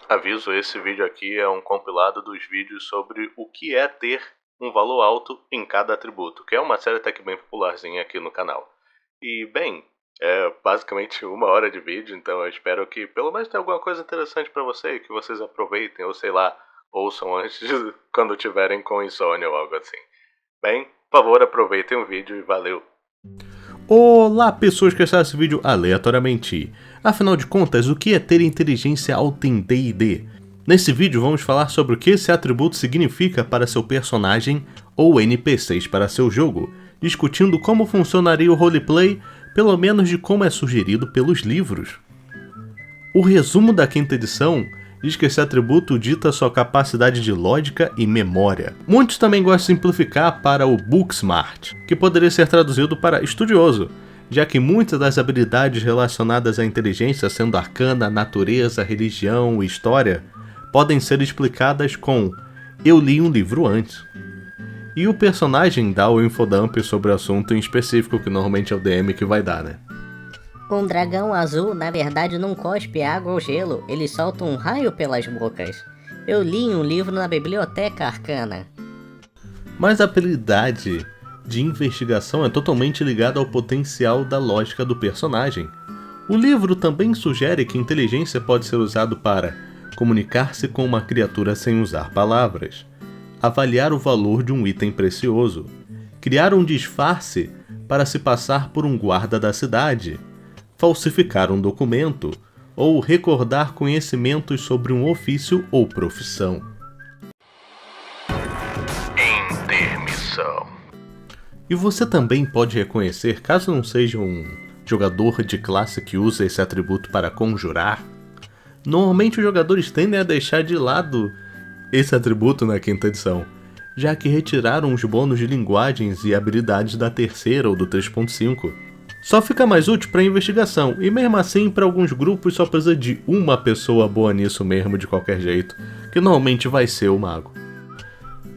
Aviso, esse vídeo aqui é um compilado dos vídeos sobre o que é ter um valor alto em cada atributo, que é uma série até que bem popularzinha aqui no canal. E, bem, é basicamente 1 hora de vídeo, então eu espero que pelo menos tenha alguma coisa interessante pra você, que vocês aproveitem, ou sei lá, ouçam antes de quando tiverem com insônia ou algo assim. Bem, por favor, aproveitem o vídeo e valeu! Olá, pessoas que acharam esse vídeo aleatoriamente. Afinal de contas, o que é ter inteligência alta em D&D? Nesse vídeo vamos falar sobre o que esse atributo significa para seu personagem ou NPCs para seu jogo, discutindo como funcionaria o roleplay, pelo menos de como é sugerido pelos livros. O resumo da 5ª edição diz que esse atributo dita sua capacidade de lógica e memória. Muitos também gostam de simplificar para o Booksmart, que poderia ser traduzido para estudioso, já que muitas das habilidades relacionadas à inteligência, sendo arcana, natureza, religião e história, podem ser explicadas com "eu li um livro antes". E o personagem dá o infodump sobre o assunto em específico, que normalmente é o DM que vai dar, né? Um dragão azul, na verdade, não cospe água ou gelo, ele solta um raio pelas bocas. Eu li em um livro na biblioteca arcana. Mas a habilidade de investigação é totalmente ligada ao potencial da lógica do personagem. O livro também sugere que inteligência pode ser usado para comunicar-se com uma criatura sem usar palavras, avaliar o valor de um item precioso, criar um disfarce para se passar por um guarda da cidade, falsificar um documento ou recordar conhecimentos sobre um ofício ou profissão. Intermissão. E você também pode reconhecer, caso não seja um jogador de classe que usa esse atributo para conjurar, normalmente os jogadores tendem a deixar de lado esse atributo na 5ª edição, já que retiraram os bônus de linguagens e habilidades da 3ª ou do 3.5. Só fica mais útil para investigação, e mesmo assim para alguns grupos só precisa de uma pessoa boa nisso mesmo de qualquer jeito, que normalmente vai ser o mago.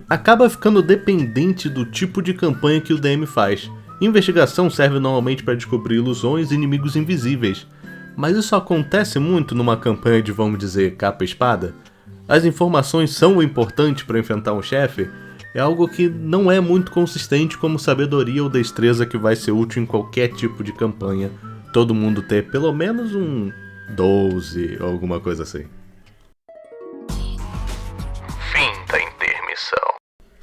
Acaba ficando dependente do tipo de campanha que o DM faz. Investigação serve normalmente para descobrir ilusões e inimigos invisíveis, mas isso acontece muito numa campanha de, vamos dizer, capa e espada. As informações são importantes para enfrentar um chefe, é algo que não é muito consistente como sabedoria ou destreza que vai ser útil em qualquer tipo de campanha. Todo mundo ter pelo menos um 12 ou alguma coisa assim. Fim da intermissão.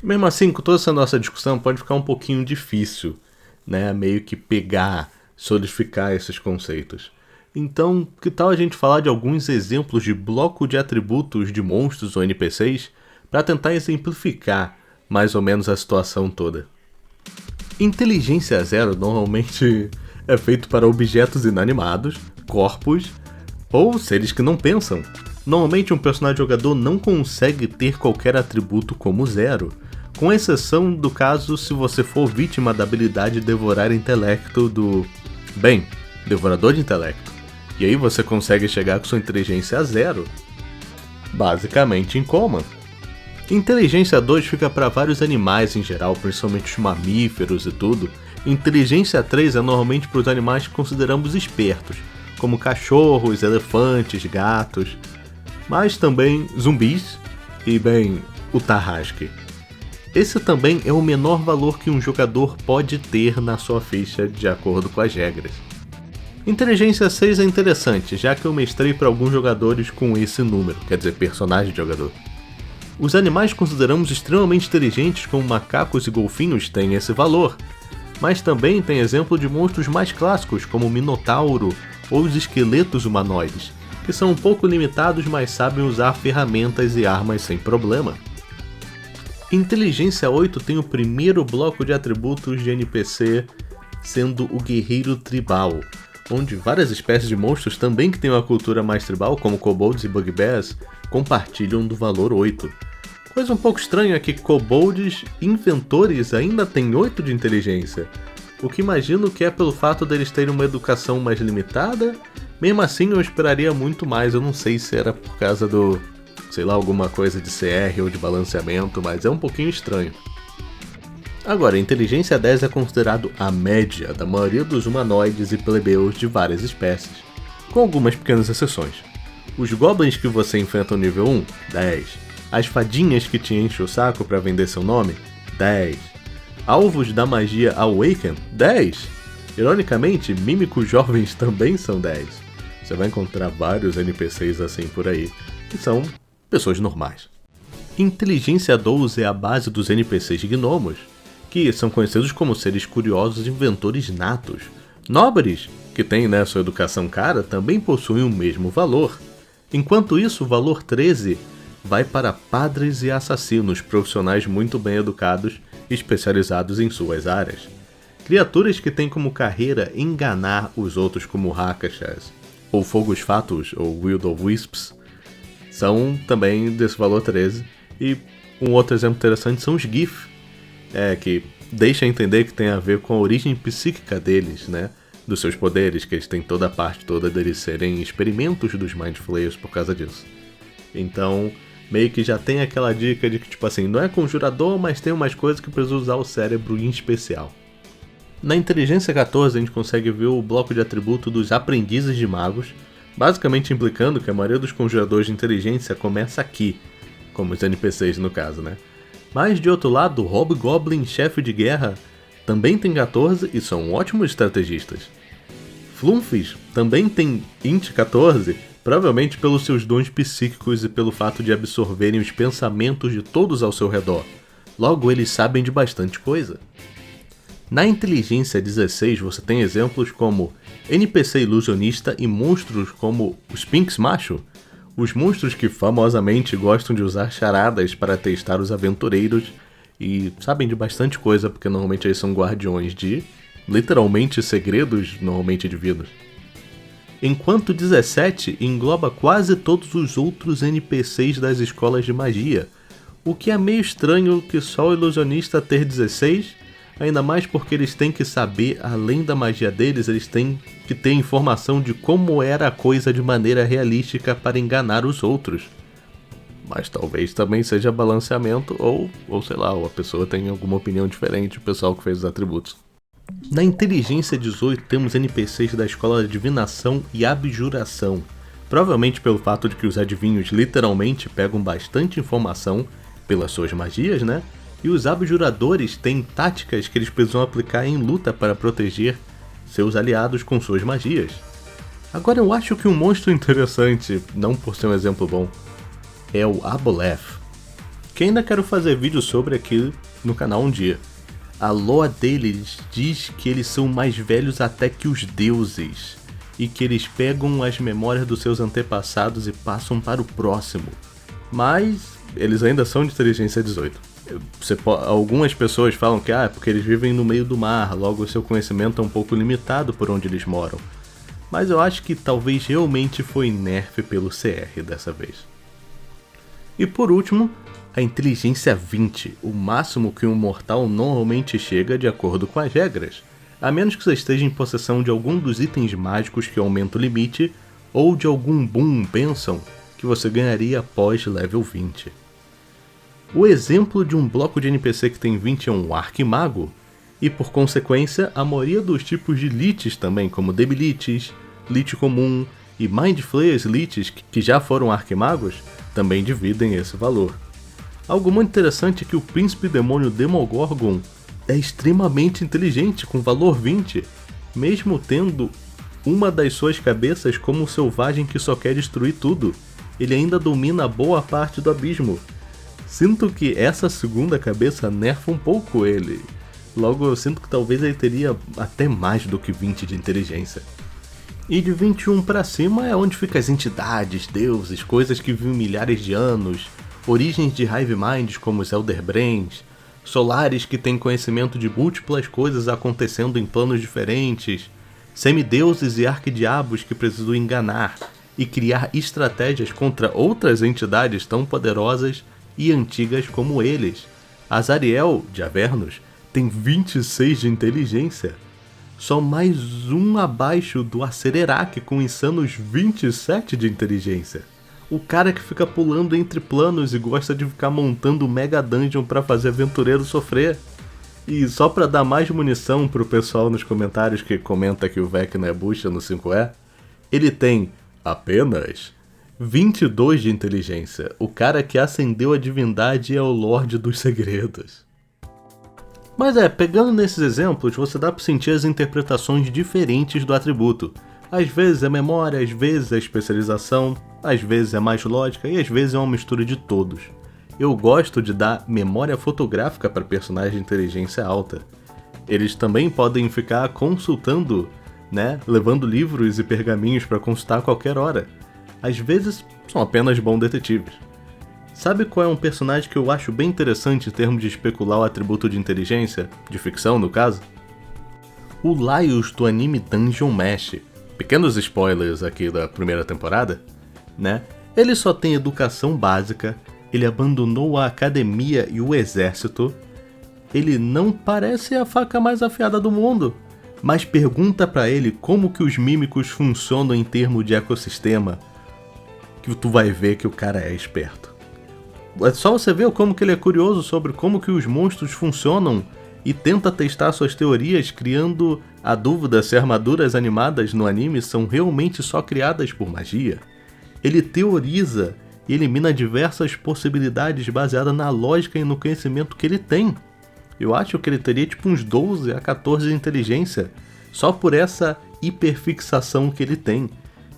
Mesmo assim, com toda essa nossa discussão pode ficar um pouquinho difícil, né? Meio que pegar, solidificar esses conceitos. Então, que tal a gente falar de alguns exemplos de bloco de atributos de monstros ou NPCs para tentar exemplificar mais ou menos a situação toda. Inteligência 0 normalmente é feito para objetos inanimados, corpos ou seres que não pensam. Normalmente um personagem jogador não consegue ter qualquer atributo como 0, com exceção do caso se você for vítima da habilidade Devorar Intelecto do... Devorador de Intelecto. E aí você consegue chegar com sua inteligência a 0, basicamente em coma. Inteligência 2 fica para vários animais em geral, principalmente os mamíferos e tudo. Inteligência 3 é normalmente para os animais que consideramos espertos, como cachorros, elefantes, gatos, mas também zumbis e, o Tarrasque. Esse também é o menor valor que um jogador pode ter na sua ficha de acordo com as regras. Inteligência 6 é interessante, já que eu mestrei para alguns jogadores com esse número, quer dizer, personagem de jogador. Os animais que consideramos extremamente inteligentes, como macacos e golfinhos, têm esse valor, mas também tem exemplo de monstros mais clássicos, como o Minotauro ou os esqueletos humanoides, que são um pouco limitados, mas sabem usar ferramentas e armas sem problema. Inteligência 8 tem o primeiro bloco de atributos de NPC, sendo o Guerreiro Tribal, onde várias espécies de monstros também que têm uma cultura mais tribal, como kobolds e bugbears, compartilham do valor 8. Coisa um pouco estranha é que kobolds inventores ainda têm 8 de inteligência, o que imagino que é pelo fato deles terem uma educação mais limitada. Mesmo assim eu esperaria muito mais, eu não sei se era por causa do, alguma coisa de CR ou de balanceamento, mas é um pouquinho estranho. Agora, a inteligência 10 é considerado a média da maioria dos humanoides e plebeus de várias espécies, com algumas pequenas exceções. Os goblins que você enfrenta no nível 1, 10. As fadinhas que te enchem o saco pra vender seu nome, 10. Alvos da magia Awaken, 10. Ironicamente, mímicos jovens também são 10. Você vai encontrar vários NPCs assim por aí, que são pessoas normais. Inteligência 12 é a base dos NPCs gnomos, que são conhecidos como seres curiosos e inventores natos. Nobres, que têm sua educação cara, também possuem o mesmo valor. Enquanto isso, o valor 13 vai para padres e assassinos, profissionais muito bem educados e especializados em suas áreas. Criaturas que têm como carreira enganar os outros como Rakshas, ou Fogos Fatus, ou Will-o-Wisps, são também desse valor 13. E um outro exemplo interessante são os Gith, que deixa entender que tem a ver com a origem psíquica deles, dos seus poderes, que eles têm toda a parte toda deles serem experimentos dos Mind Flayers por causa disso. Então, meio que já tem aquela dica de que, tipo assim, não é conjurador, mas tem umas coisas que precisa usar o cérebro em especial. Na inteligência 14 a gente consegue ver o bloco de atributo dos aprendizes de magos, basicamente implicando que a maioria dos conjuradores de inteligência começa aqui, como os NPCs no caso, Mas de outro lado, o Hobgoblin chefe de guerra também tem 14 e são ótimos estrategistas. Flunfis também tem int 14, provavelmente pelos seus dons psíquicos e pelo fato de absorverem os pensamentos de todos ao seu redor. Logo, eles sabem de bastante coisa. Na inteligência 16 você tem exemplos como NPC ilusionista e monstros como os Sphinx macho, os monstros que famosamente gostam de usar charadas para testar os aventureiros e sabem de bastante coisa porque normalmente eles são guardiões de, literalmente, segredos normalmente divinos. Enquanto 17 engloba quase todos os outros NPCs das escolas de magia, o que é meio estranho que só o ilusionista ter 16, ainda mais porque eles têm que saber, além da magia deles, eles têm que ter informação de como era a coisa de maneira realística para enganar os outros. Mas talvez também seja balanceamento ou sei lá, ou a pessoa tem alguma opinião diferente, o pessoal que fez os atributos. Na inteligência 18 temos NPCs da escola de divinação e abjuração, provavelmente pelo fato de que os adivinhos literalmente pegam bastante informação pelas suas magias, E os abjuradores têm táticas que eles precisam aplicar em luta para proteger seus aliados com suas magias. Agora eu acho que um monstro interessante, não por ser um exemplo bom, é o Aboleth, que ainda quero fazer vídeo sobre aqui no canal um dia. A lore deles diz que eles são mais velhos até que os deuses, e que eles pegam as memórias dos seus antepassados e passam para o próximo. Mas eles ainda são de inteligência 18. Algumas pessoas falam que é porque eles vivem no meio do mar, logo o seu conhecimento é um pouco limitado por onde eles moram. Mas eu acho que talvez realmente foi nerf pelo CR dessa vez. E por último, a inteligência 20, o máximo que um mortal normalmente chega de acordo com as regras, a menos que você esteja em possessão de algum dos itens mágicos que aumenta o limite, ou de algum boom bênção que você ganharia após level 20. O exemplo de um bloco de NPC que tem 20 é um Arquimago, e por consequência a maioria dos tipos de Liches também, como Debilites, Lich comum e Mind Flayers Liches que já foram Arquimagos, também dividem esse valor. Algo muito interessante é que o Príncipe Demônio Demogorgon é extremamente inteligente com valor 20, mesmo tendo uma das suas cabeças como um selvagem que só quer destruir tudo, ele ainda domina boa parte do abismo. Sinto que essa segunda cabeça nerfa um pouco ele. Logo eu sinto que talvez ele teria até mais do que 20 de inteligência. E de 21 pra cima é onde ficam as entidades, deuses, coisas que vivem milhares de anos, origens de Hive Minds como os Elder Brains, solares que têm conhecimento de múltiplas coisas acontecendo em planos diferentes, semideuses e arquidiabos que precisam enganar e criar estratégias contra outras entidades tão poderosas e antigas como eles. Azariel, de Avernus, tem 26 de inteligência, só mais um abaixo do Acererak com insanos 27 de inteligência. O cara que fica pulando entre planos e gosta de ficar montando mega dungeon pra fazer aventureiro sofrer. E só pra dar mais munição pro pessoal nos comentários que comenta que o Vecna é bucha no 5E, ele tem apenas 22 de inteligência, o cara que ascendeu a divindade é o Lorde dos Segredos. Mas pegando nesses exemplos, você dá para sentir as interpretações diferentes do atributo. Às vezes é memória, às vezes é especialização, às vezes é mais lógica e às vezes é uma mistura de todos. Eu gosto de dar memória fotográfica para personagens de inteligência alta. Eles também podem ficar consultando, levando livros e pergaminhos para consultar a qualquer hora. Às vezes são apenas bons detetives. Sabe qual é um personagem que eu acho bem interessante em termos de especular o atributo de inteligência? De ficção, no caso? O Laios do anime Dungeon Mesh. Pequenos spoilers aqui da primeira temporada, Ele só tem educação básica, ele abandonou a academia e o exército. Ele não parece a faca mais afiada do mundo, mas pergunta pra ele como que os mímicos funcionam em termos de ecossistema, que tu vai ver que o cara é esperto. É só você ver como que ele é curioso sobre como que os monstros funcionam e tenta testar suas teorias, criando a dúvida se armaduras animadas no anime são realmente só criadas por magia. Ele teoriza e elimina diversas possibilidades baseadas na lógica e no conhecimento que ele tem. Eu acho que ele teria tipo uns 12 a 14 de inteligência, só por essa hiperfixação que ele tem.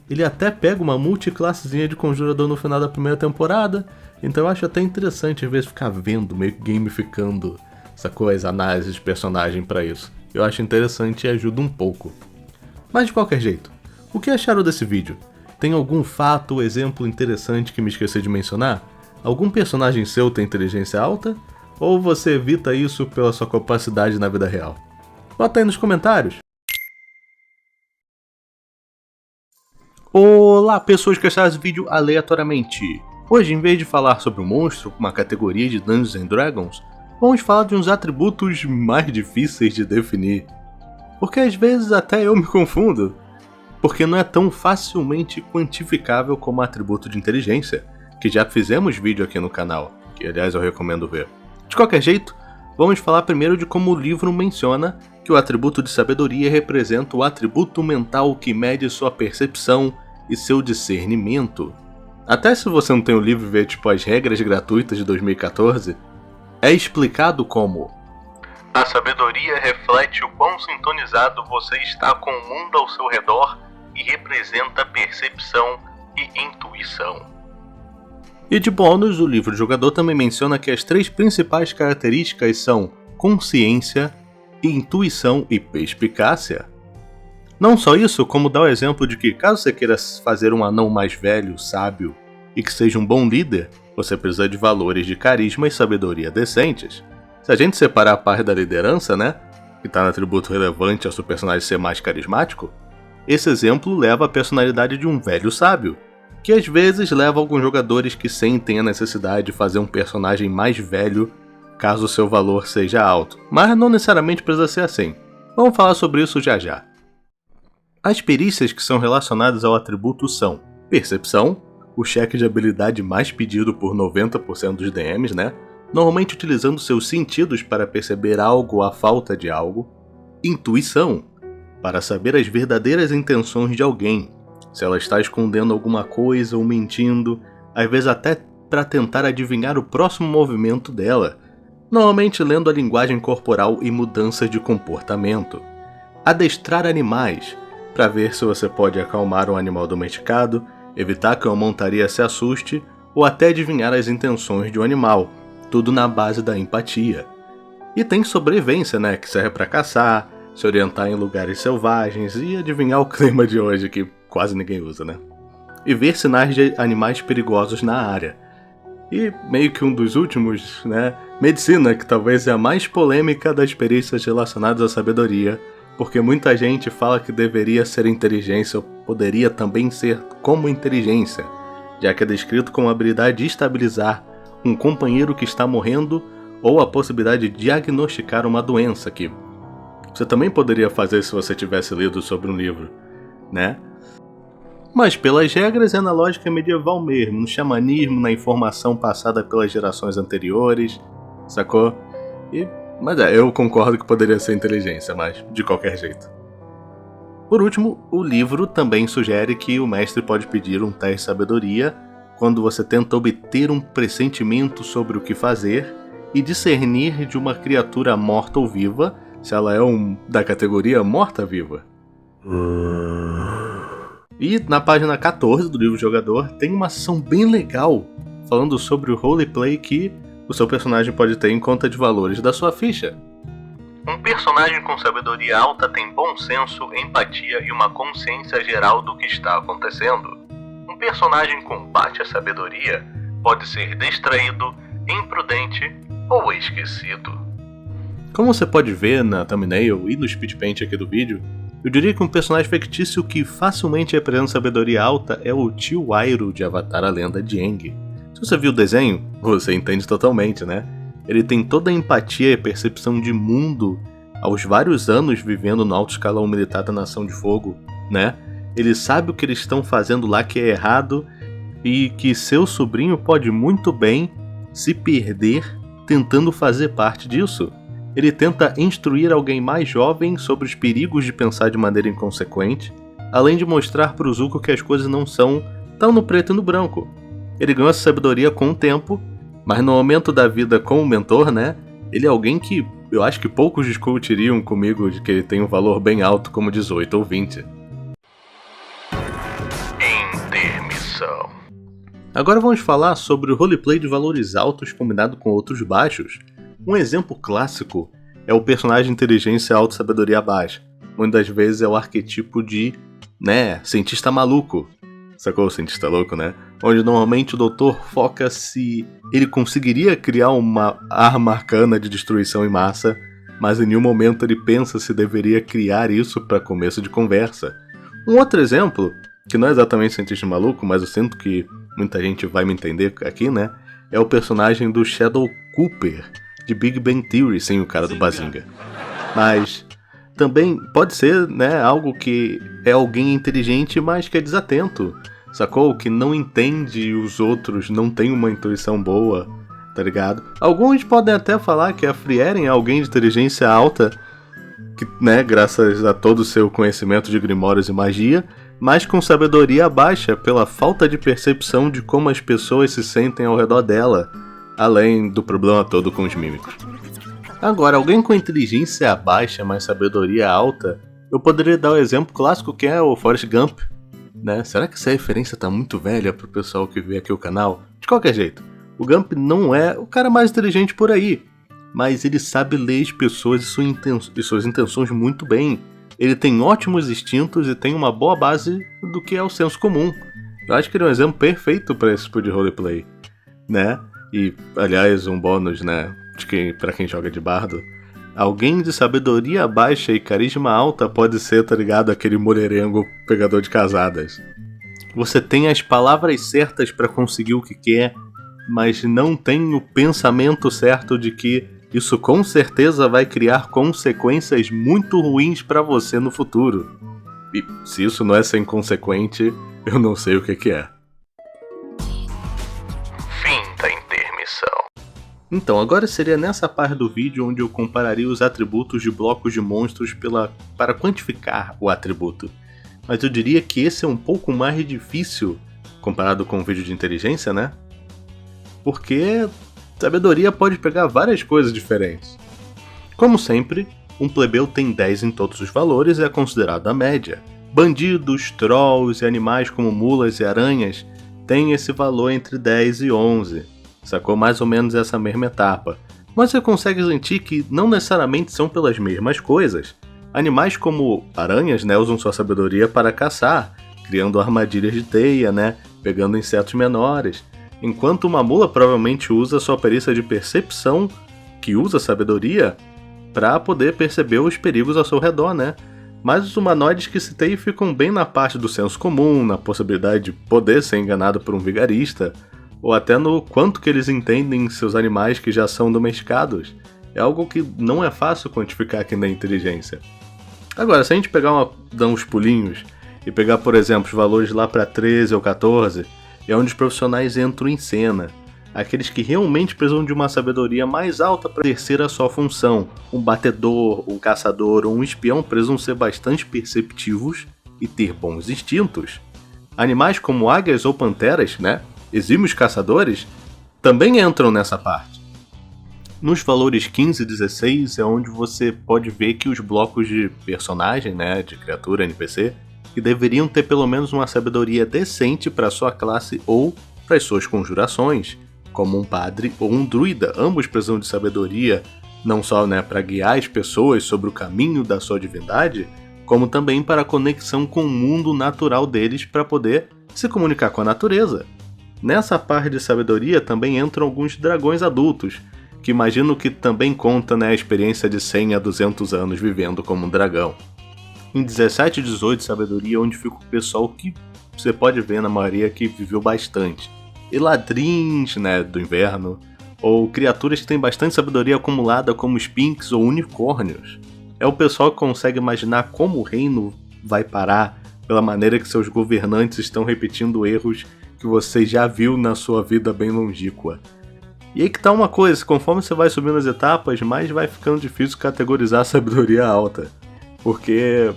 Ele até pega uma multiclassezinha de conjurador no final da primeira temporada, então eu acho até interessante às vezes ficar vendo, meio que gamificando essa coisa, análise de personagem pra isso. Eu acho interessante e ajuda um pouco. Mas de qualquer jeito, o que acharam desse vídeo? Tem algum fato ou exemplo interessante que me esqueci de mencionar? Algum personagem seu tem inteligência alta? Ou você evita isso pela sua capacidade na vida real? Bota aí nos comentários. Olá pessoas que acharam esse vídeo aleatoriamente. Hoje, em vez de falar sobre um monstro, uma categoria de Dungeons & Dragons, vamos falar de uns atributos mais difíceis de definir. Porque às vezes até eu me confundo. Porque não é tão facilmente quantificável como o atributo de inteligência, que já fizemos vídeo aqui no canal, que aliás eu recomendo ver. De qualquer jeito, vamos falar primeiro de como o livro menciona que o atributo de sabedoria representa o atributo mental que mede sua percepção e seu discernimento. Até se você não tem o livro e vê tipo as regras gratuitas de 2014, é explicado como: a sabedoria reflete o quão sintonizado você está com o mundo ao seu redor e representa percepção e intuição. E de bônus, o livro do jogador também menciona que as 3 principais características são consciência, intuição e perspicácia. Não só isso, como dá o exemplo de que caso você queira fazer um anão mais velho, sábio e que seja um bom líder, você precisa de valores de carisma e sabedoria decentes. Se a gente separar a parte da liderança, que está no atributo relevante ao seu personagem ser mais carismático, esse exemplo leva à personalidade de um velho sábio, que às vezes leva alguns jogadores que sentem a necessidade de fazer um personagem mais velho caso o seu valor seja alto, mas não necessariamente precisa ser assim. Vamos falar sobre isso já já. As perícias que são relacionadas ao atributo são percepção, o cheque de habilidade mais pedido por 90% dos DMs, normalmente utilizando seus sentidos para perceber algo ou a falta de algo. Intuição, para saber as verdadeiras intenções de alguém, se ela está escondendo alguma coisa ou mentindo, às vezes até para tentar adivinhar o próximo movimento dela, normalmente lendo a linguagem corporal e mudanças de comportamento. Adestrar animais, para ver se você pode acalmar um animal domesticado, evitar que uma montaria se assuste ou até adivinhar as intenções de um animal, tudo na base da empatia. E tem sobrevivência, que serve para caçar, se orientar em lugares selvagens e adivinhar o clima de hoje, que quase ninguém usa, E ver sinais de animais perigosos na área. E meio que um dos últimos, medicina, que talvez é a mais polêmica das perícias relacionadas à sabedoria, porque muita gente fala que deveria ser inteligência ou poderia também ser como inteligência, já que é descrito como a habilidade de estabilizar um companheiro que está morrendo ou a possibilidade de diagnosticar uma doença, que você também poderia fazer se você tivesse lido sobre um livro, Mas pelas regras é na lógica medieval mesmo, no xamanismo, na informação passada pelas gerações anteriores, sacou? Mas eu concordo que poderia ser inteligência, mas de qualquer jeito. Por último, o livro também sugere que o mestre pode pedir um teste de sabedoria quando você tenta obter um pressentimento sobre o que fazer e discernir de uma criatura morta ou viva, se ela é da categoria morta-viva. E na página 14 do livro Jogador tem uma ação bem legal falando sobre o roleplay que o seu personagem pode ter em conta de valores da sua ficha. Um personagem com sabedoria alta tem bom senso, empatia e uma consciência geral do que está acontecendo. Um personagem com baixa sabedoria pode ser distraído, imprudente ou esquecido. Como você pode ver na thumbnail e no speed paint aqui do vídeo, eu diria que um personagem fictício que facilmente representa sabedoria alta é o tio Airo de Avatar: A Lenda de Aang. Se você viu o desenho, você entende totalmente, né? Ele tem toda a empatia e percepção de mundo aos vários anos vivendo no alto escalão militar da Nação de Fogo, né? Ele sabe o que eles estão fazendo lá que é errado e que seu sobrinho pode muito bem se perder tentando fazer parte disso. Ele tenta instruir alguém mais jovem sobre os perigos de pensar de maneira inconsequente, além de mostrar para o Zuko que as coisas não são tão no preto e no branco. Ele ganhou essa sabedoria com o tempo, mas no momento da vida como mentor, né, ele é alguém que eu acho que poucos discutiriam comigo de que ele tem um valor bem alto como 18 ou 20. Intermissão. Agora vamos falar sobre o roleplay de valores altos combinado com outros baixos. Um exemplo clássico é o personagem de inteligência alta e sabedoria baixa. Muitas vezes é o arquetipo de, cientista maluco. Sacou o cientista louco, né? Onde normalmente o doutor foca se ele conseguiria criar uma arma arcana de destruição em massa, mas em nenhum momento ele pensa se deveria criar isso para começo de conversa. Um outro exemplo, que não é exatamente cientista maluco, mas eu sinto que muita gente vai me entender aqui, né? É o personagem do Shadow Cooper, de Big Bang Theory, sem o cara do Bazinga. Mas também pode ser, algo que é alguém inteligente, mas que é desatento, sacou? Que não entende os outros, não tem uma intuição boa, tá ligado? Alguns podem até falar que a Frieren é alguém de inteligência alta, que, graças a todo o seu conhecimento de grimórios e magia, mas com sabedoria baixa pela falta de percepção de como as pessoas se sentem ao redor dela, além do problema todo com os mímicos. Agora, alguém com inteligência baixa, mas sabedoria alta, eu poderia dar o exemplo clássico que é o Forrest Gump, né? Será que essa referência tá muito velha pro pessoal que vê aqui o canal? De qualquer jeito, o Gump não é o cara mais inteligente por aí, mas ele sabe ler as pessoas e suas intenções muito bem. Ele tem ótimos instintos e tem uma boa base do que é o senso comum. Eu acho que ele é um exemplo perfeito para esse tipo de roleplay, né? E, aliás, um bônus, pra quem joga de bardo. Alguém de sabedoria baixa e carisma alta pode ser, tá ligado, aquele mulherengo pegador de casadas. Você tem as palavras certas pra conseguir o que quer, mas não tem o pensamento certo de que isso com certeza vai criar consequências muito ruins pra você no futuro. E se isso não é ser inconsequente, eu não sei o que é. Então, agora seria nessa parte do vídeo onde eu compararia os atributos de blocos de monstros para quantificar o atributo. Mas eu diria que esse é um pouco mais difícil comparado com o vídeo de inteligência, né? Porque sabedoria pode pegar várias coisas diferentes. Como sempre, um plebeu tem 10 em todos os valores e é considerado a média. Bandidos, trolls e animais como mulas e aranhas têm esse valor entre 10 e 11. Sacou mais ou menos essa mesma etapa. Mas você consegue sentir que não necessariamente são pelas mesmas coisas. Animais como aranhas, usam sua sabedoria para caçar, criando armadilhas de teia, pegando insetos menores. Enquanto uma mula provavelmente usa sua perícia de percepção, que usa sabedoria, para poder perceber os perigos ao seu redor, Mas os humanoides que citei ficam bem na parte do senso comum, na possibilidade de poder ser enganado por um vigarista, ou até no quanto que eles entendem seus animais que já são domesticados. É algo que não é fácil quantificar aqui na inteligência. Agora, se a gente dar uns pulinhos e pegar, por exemplo, os valores lá para 13 ou 14, é onde os profissionais entram em cena. aqueles que realmente precisam de uma sabedoria mais alta para exercer a sua função. Um batedor, um caçador ou um espião precisam ser bastante perceptivos e ter bons instintos. Animais como águias ou panteras, exímios caçadores, também entram nessa parte. Nos valores 15 e 16 é onde você pode ver que os blocos de personagem, de criatura, NPC, que deveriam ter pelo menos uma sabedoria decente para sua classe ou para as suas conjurações, como um padre ou um druida. Ambos precisam de sabedoria, não só para guiar as pessoas sobre o caminho da sua divindade, como também para a conexão com o mundo natural deles para poder se comunicar com a natureza. Nessa parte de sabedoria também entram alguns dragões adultos, que imagino que também conta a experiência de 100 a 200 anos vivendo como um dragão. Em 17 e 18, sabedoria, onde fica o pessoal que você pode ver na maioria que viveu bastante. Eladrins, do inverno, ou criaturas que têm bastante sabedoria acumulada como sphinx ou unicórnios. É o pessoal que consegue imaginar como o reino vai parar pela maneira que seus governantes estão repetindo erros que você já viu na sua vida bem longínqua. E aí que tá uma coisa, conforme você vai subindo as etapas, mais vai ficando difícil categorizar a sabedoria alta. Porque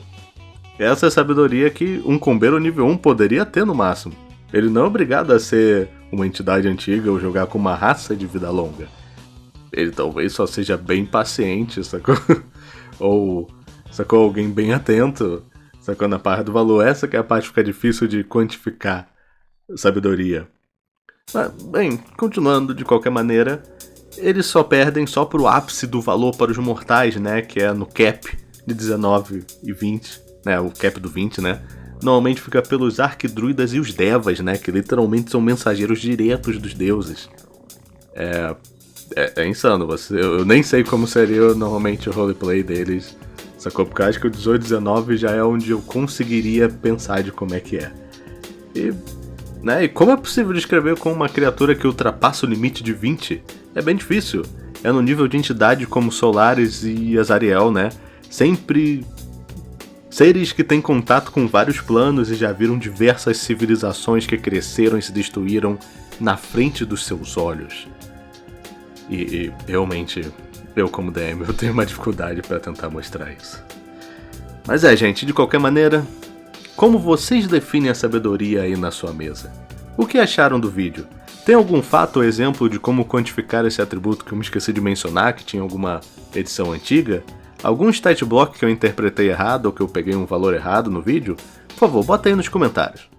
essa é a sabedoria que um combeiro nível 1 poderia ter no máximo. Ele não é obrigado a ser uma entidade antiga ou jogar com uma raça de vida longa. Ele talvez só seja bem paciente, sacou? Ou sacou alguém bem atento, sacou na parte do valor. Essa que é a parte que fica difícil de quantificar sabedoria. Mas, bem, continuando de qualquer maneira, eles só perdem só pro ápice do valor para os mortais, que é no cap de 19 e 20, o cap do 20, normalmente fica pelos arquidruidas e os devas, que literalmente são mensageiros diretos dos deuses. É insano, eu nem sei como seria normalmente o roleplay deles, sacou? Porque eu acho que o 18 e 19 já é onde eu conseguiria pensar de como é que é. E como é possível descrever como uma criatura que ultrapassa o limite de 20? É bem difícil. É no nível de entidade como Solaris e Azariel, sempre seres que têm contato com vários planos e já viram diversas civilizações que cresceram e se destruíram na frente dos seus olhos. E realmente, eu como DM, eu tenho uma dificuldade para tentar mostrar isso. Mas gente, de qualquer maneira, como vocês definem a sabedoria aí na sua mesa? O que acharam do vídeo? Tem algum fato ou exemplo de como quantificar esse atributo que eu me esqueci de mencionar, que tinha alguma edição antiga? Algum stat block que eu interpretei errado ou que eu peguei um valor errado no vídeo? Por favor, bota aí nos comentários.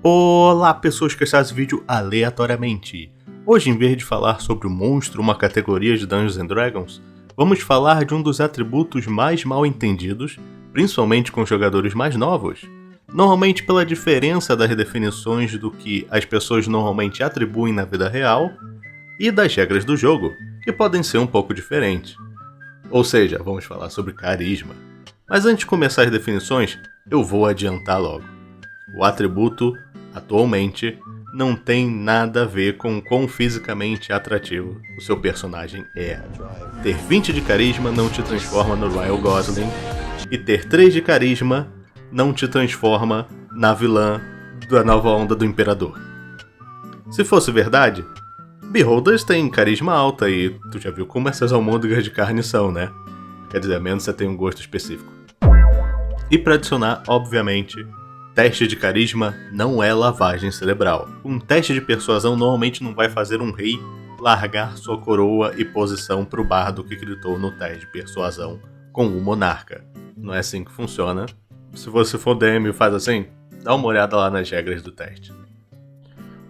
Olá pessoas que acharam esse vídeo aleatoriamente. Hoje, em vez de falar sobre o monstro, uma categoria de Dungeons & Dragons, vamos falar de um dos atributos mais mal entendidos, principalmente com jogadores mais novos. Normalmente pela diferença das definições do que as pessoas normalmente atribuem na vida real e das regras do jogo, que podem ser um pouco diferentes. Ou seja, vamos falar sobre carisma. Mas antes de começar as definições, eu vou adiantar logo. O atributo, atualmente, não tem nada a ver com quão fisicamente atrativo o seu personagem é. Ter 20 de carisma não te transforma no Ryan Gosling, e ter 3 de carisma não te transforma na vilã da nova onda do Imperador. Se fosse verdade, Beholders têm carisma alta e tu já viu como essas almôndegas de carne são, Quer dizer, a menos você tem um gosto específico. E para adicionar, obviamente, teste de carisma não é lavagem cerebral. Um teste de persuasão normalmente não vai fazer um rei largar sua coroa e posição pro bardo que gritou no teste de persuasão com o monarca. Não é assim que funciona. Se você for DM e faz assim, dá uma olhada lá nas regras do teste.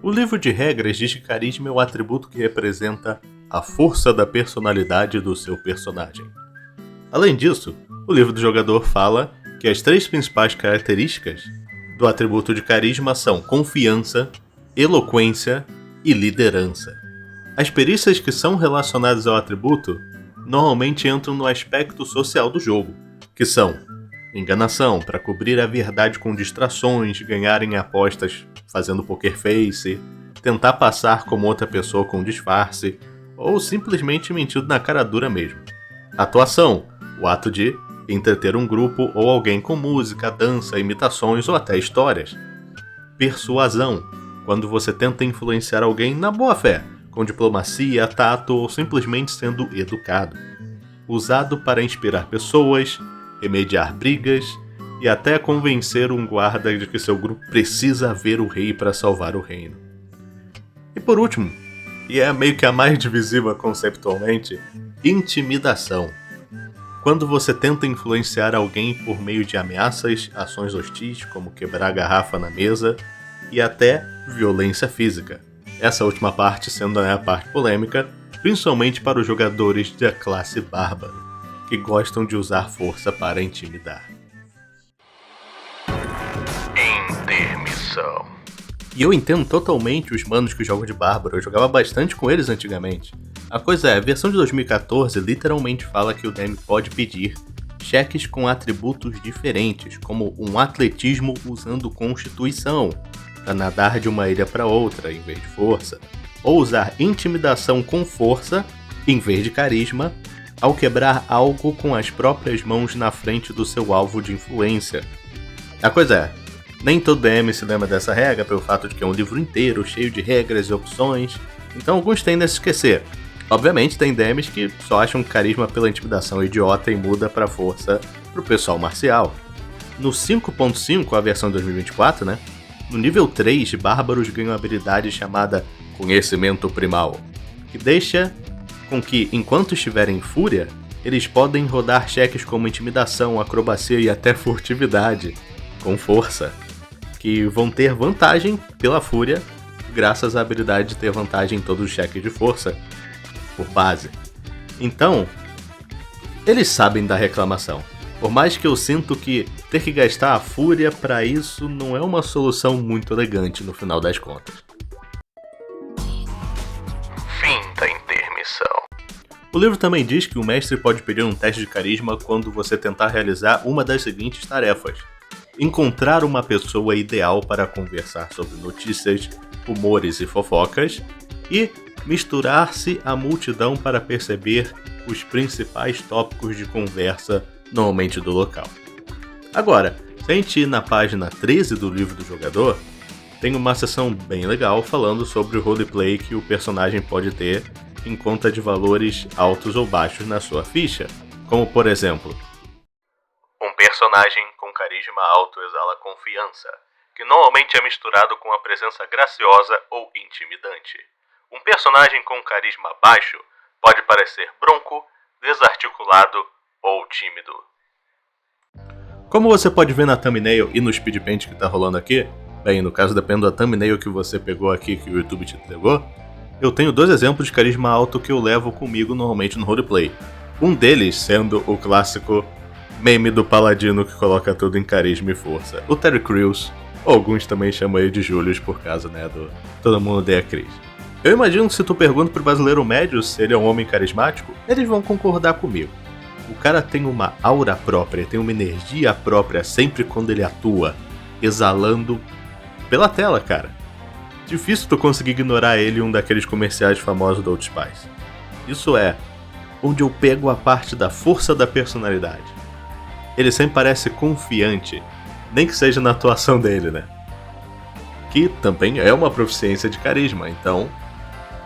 O livro de regras diz que carisma é o atributo que representa a força da personalidade do seu personagem. Além disso, o livro do jogador fala que as 3 principais características do atributo de carisma são confiança, eloquência e liderança. As perícias que são relacionadas ao atributo normalmente entram no aspecto social do jogo, que são enganação, para cobrir a verdade com distrações, ganhar em apostas fazendo poker face, tentar passar como outra pessoa com disfarce, ou simplesmente mentindo na cara dura mesmo. Atuação, o ato de entreter um grupo ou alguém com música, dança, imitações ou até histórias. persuasão, quando você tenta influenciar alguém na boa fé, com diplomacia, tato ou simplesmente sendo educado. Usado para inspirar pessoas, remediar brigas e até convencer um guarda de que seu grupo precisa ver o rei para salvar o reino. E por último, e é meio que a mais divisiva conceptualmente, intimidação. Quando você tenta influenciar alguém por meio de ameaças, ações hostis, como quebrar a garrafa na mesa, e até violência física. Essa última parte sendo a parte polêmica, principalmente para os jogadores da classe bárbaro, que gostam de usar força para intimidar. Intermissão. E eu entendo totalmente os manos que jogam de bárbaro, eu jogava bastante com eles antigamente. A coisa é, a versão de 2014 literalmente fala que o DM pode pedir cheques com atributos diferentes, como um atletismo usando constituição, para nadar de uma ilha para outra em vez de força, ou usar intimidação com força em vez de carisma, ao quebrar algo com as próprias mãos na frente do seu alvo de influência. A coisa é, nem todo DM se lembra dessa regra pelo fato de que é um livro inteiro cheio de regras e opções, então alguns tendem a se esquecer. Obviamente tem DMs que só acham carisma pela intimidação idiota e muda pra força pro pessoal marcial. No 5.5, a versão de 2024, né? No nível 3, bárbaros ganham a habilidade chamada Conhecimento Primal, que deixa com que, enquanto estiverem em fúria, eles podem rodar cheques como intimidação, acrobacia e até furtividade, com força, que vão ter vantagem pela fúria, graças à habilidade de ter vantagem em todos os cheques de força, por base. Então, eles sabem da reclamação. Por mais que eu sinto que ter que gastar a fúria pra isso não é uma solução muito elegante no final das contas. Fim da intermissão. O livro também diz que o mestre pode pedir um teste de carisma quando você tentar realizar uma das seguintes tarefas: encontrar uma pessoa ideal para conversar sobre notícias, rumores e fofocas, e misturar-se à multidão para perceber os principais tópicos de conversa, normalmente do local. Agora, se a gente ir na página 13 do livro do jogador, tem uma seção bem legal falando sobre o roleplay que o personagem pode ter em conta de valores altos ou baixos na sua ficha, como por exemplo, um personagem com carisma alto exala confiança, que normalmente é misturado com a presença graciosa ou intimidante. Um personagem com carisma baixo pode parecer bronco, desarticulado ou tímido. Como você pode ver na thumbnail e no speedpaint que tá rolando aqui, bem, no caso depende da thumbnail que você pegou aqui, que o YouTube te entregou, eu tenho 2 exemplos de carisma alto que eu levo comigo normalmente no roleplay. Um deles sendo o clássico meme do paladino que coloca tudo em carisma e força, o Terry Crews, ou alguns também chamam ele de Julius por causa, né, do todo mundo odeia Chris. Eu imagino que se tu pergunta pro brasileiro médio se ele é um homem carismático, eles vão concordar comigo. O cara tem uma aura própria, tem uma energia própria sempre quando ele atua, exalando pela tela, cara. Difícil tu conseguir ignorar ele em um daqueles comerciais famosos do Old Spice. Isso é onde eu pego a parte da força da personalidade. Ele sempre parece confiante, nem que seja na atuação dele, né? Que também é uma proficiência de carisma, então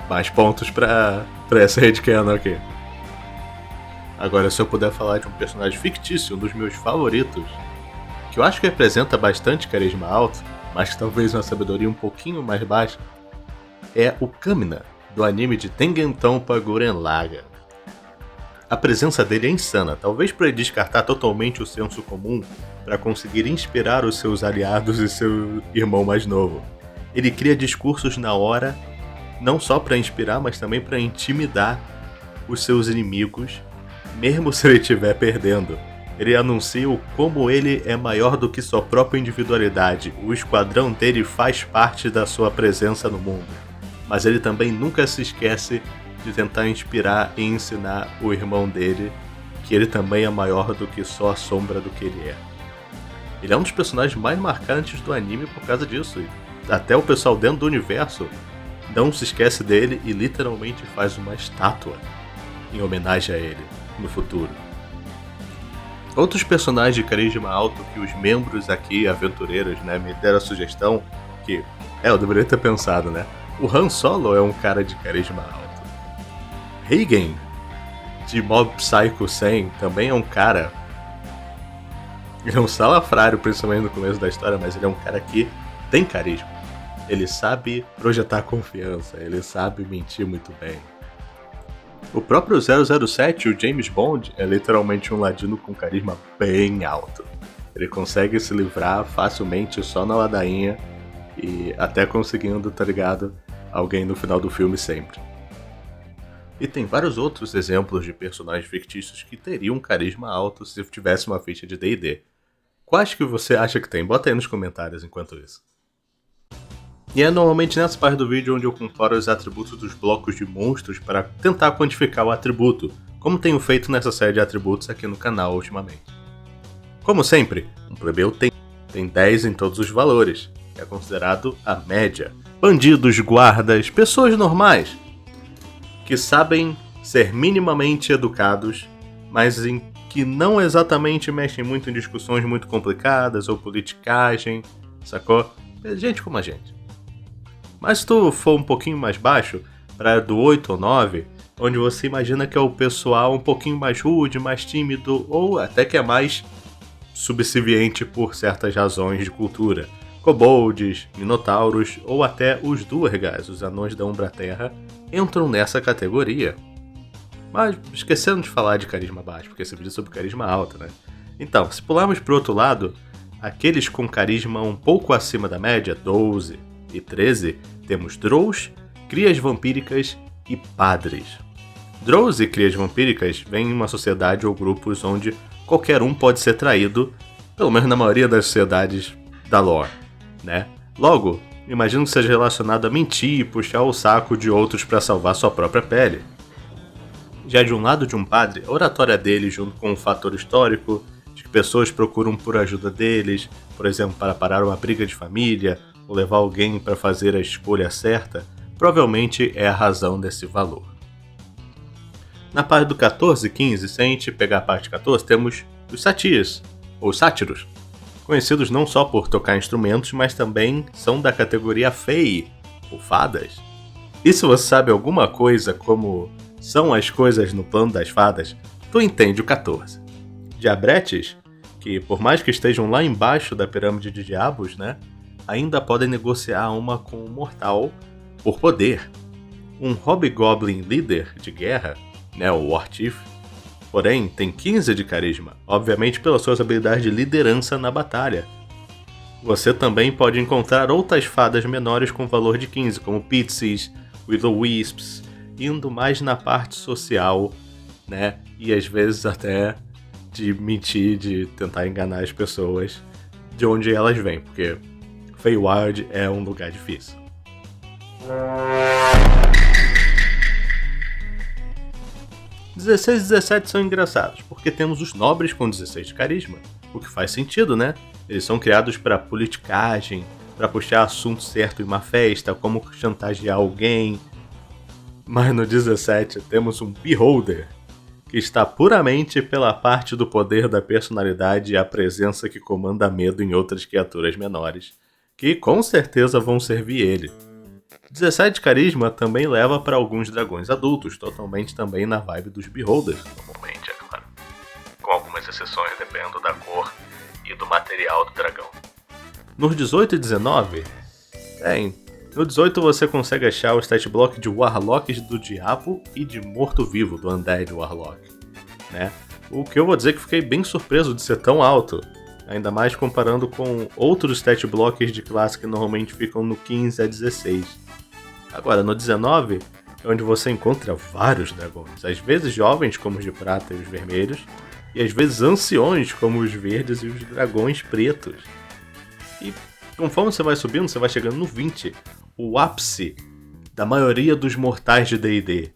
mais pontos pra essa headcanon aqui. Agora, se eu puder falar de um personagem fictício, um dos meus favoritos, que eu acho que representa bastante carisma alto, mas que talvez uma sabedoria um pouquinho mais baixa, é o Kamina, do anime de Tengen Toppa Gurren Lagann. A presença dele é insana, talvez para ele descartar totalmente o senso comum para conseguir inspirar os seus aliados e seu irmão mais novo. Ele cria discursos na hora, não só para inspirar, mas também para intimidar os seus inimigos, mesmo se ele estiver perdendo. Ele anuncia o como ele é maior do que sua própria individualidade, o esquadrão dele faz parte da sua presença no mundo. Mas ele também nunca se esquece de tentar inspirar e ensinar o irmão dele que ele também é maior do que só a sombra do que ele é. Ele é um dos personagens mais marcantes do anime por causa disso. Até o pessoal dentro do universo não se esquece dele e literalmente faz uma estátua em homenagem a ele no futuro. Outros personagens de carisma alto que os membros aqui, aventureiros, né, me deram a sugestão, que... eu deveria ter pensado, né? O Han Solo é um cara de carisma alto. Hagen, de Mob Psycho 100, também é um cara... Ele é um salafrário, principalmente no começo da história, mas ele é um cara que tem carisma. Ele sabe projetar confiança, ele sabe mentir muito bem. O próprio 007, o James Bond, é literalmente um ladino com carisma bem alto. Ele consegue se livrar facilmente só na ladainha e até conseguindo, tá ligado, alguém no final do filme sempre. E tem vários outros exemplos de personagens fictícios que teriam um carisma alto se tivesse uma ficha de D&D. Quais que você acha que tem? Bota aí nos comentários enquanto isso. E é normalmente nessa parte do vídeo onde eu comparo os atributos dos blocos de monstros para tentar quantificar o atributo, como tenho feito nessa série de atributos aqui no canal ultimamente. Como sempre, um plebeu tem 10 em todos os valores, que é considerado a média. Bandidos, guardas, pessoas normais, que sabem ser minimamente educados, mas em que não exatamente mexem muito em discussões muito complicadas ou politicagem, sacou? Gente como a gente. Mas se tu for um pouquinho mais baixo, para do 8 ou 9, onde você imagina que é o pessoal um pouquinho mais rude, mais tímido, ou até que é mais subserviente por certas razões de cultura. Kobolds, minotauros ou até os Duergas, os anões da Umbra-Terra, entram nessa categoria. Mas esquecendo de falar de carisma baixo, porque esse vídeo é sobre carisma alto, né? Então, se pularmos pro outro lado, aqueles com carisma um pouco acima da média, 12 e 13, temos Drows, crias vampíricas e padres. Drows e crias vampíricas vêm em uma sociedade ou grupos onde qualquer um pode ser traído, pelo menos na maioria das sociedades da lore, né? Logo, imagino que seja relacionado a mentir e puxar o saco de outros para salvar sua própria pele. Já de um lado de um padre, a oratória dele, junto com um fator histórico, de que pessoas procuram por ajuda deles, por exemplo, para parar uma briga de família, ou levar alguém para fazer a escolha certa, provavelmente é a razão desse valor. Na parte do 14 e 15, se a gente pegar a parte 14, temos os satyrs, ou sátiros, conhecidos não só por tocar instrumentos, mas também são da categoria fey, ou fadas. E se você sabe alguma coisa como são as coisas no plano das fadas, tu entende o 14. Diabretes, que por mais que estejam lá embaixo da pirâmide de diabos, né, ainda podem negociar uma com um mortal por poder. Um Hobgoblin líder de guerra, né, o War Chief, porém tem 15 de carisma, obviamente pelas suas habilidades de liderança na batalha. Você também pode encontrar outras fadas menores com valor de 15, como Pixies, Will-O-Wisps, indo mais na parte social, né, e às vezes até de mentir, de tentar enganar as pessoas de onde elas vêm, porque Feywild é um lugar difícil. (16 e 17 são engraçados, porque temos os nobres com 16 de carisma, o que faz sentido, né? Eles são criados para politicagem, para puxar assunto certo em uma festa, como chantagear alguém. Mas no 17 temos um Beholder, que está puramente pela parte do poder da personalidade e a presença que comanda medo em outras criaturas menores, que com certeza vão servir ele. 17 de carisma também leva para alguns dragões adultos, totalmente também na vibe dos Beholders, normalmente, é claro. Com algumas exceções, dependendo da cor e do material do dragão. Nos 18 e 19, no 18 você consegue achar o stat block de Warlocks do Diabo e de Morto-Vivo, do Undead Warlock, né? O que eu vou dizer que fiquei bem surpreso de ser tão alto, ainda mais comparando com outros stat blocks de classe que normalmente ficam no 15 a 16. Agora, no 19 é onde você encontra vários dragões, às vezes jovens como os de prata e os vermelhos, e às vezes anciões como os verdes e os dragões pretos. E conforme você vai subindo, você vai chegando no 20, o ápice da maioria dos mortais de D&D.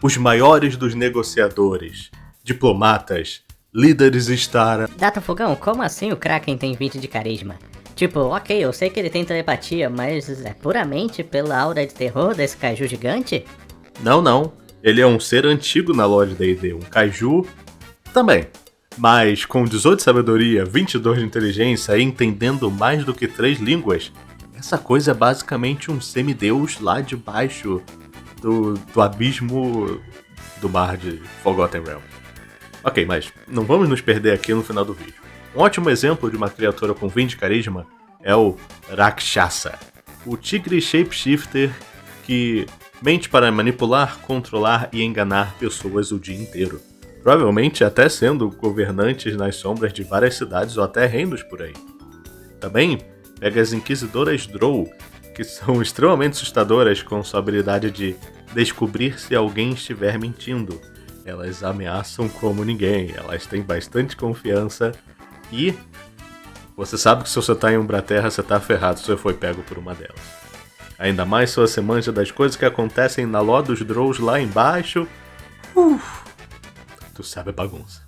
Os maiores dos negociadores, diplomatas, líderes Star... Data Fogão, como assim o Kraken tem 20 de carisma? Tipo, ok, eu sei que ele tem telepatia, mas é puramente pela aura de terror desse kaiju gigante? Não. Ele é um ser antigo na lore de D&D, um kaiju também. Mas com 18 de sabedoria, 22 de inteligência e entendendo mais do que 3 línguas, essa coisa é basicamente um semideus lá debaixo do abismo do mar de Forgotten Realms. Ok, mas não vamos nos perder aqui no final do vídeo. Um ótimo exemplo de uma criatura com 20 carisma é o Rakshasa, o tigre shapeshifter que mente para manipular, controlar e enganar pessoas o dia inteiro. Provavelmente até sendo governantes nas sombras de várias cidades ou até reinos por aí. Também pega as inquisidoras Drow, que são extremamente assustadoras com sua habilidade de descobrir se alguém estiver mentindo. Elas ameaçam como ninguém, elas têm bastante confiança e você sabe que se você tá em Umbraterra, você tá ferrado se você foi pego por uma delas. Ainda mais se você manja das coisas que acontecem na lore dos Drows lá embaixo. Tu sabe a bagunça.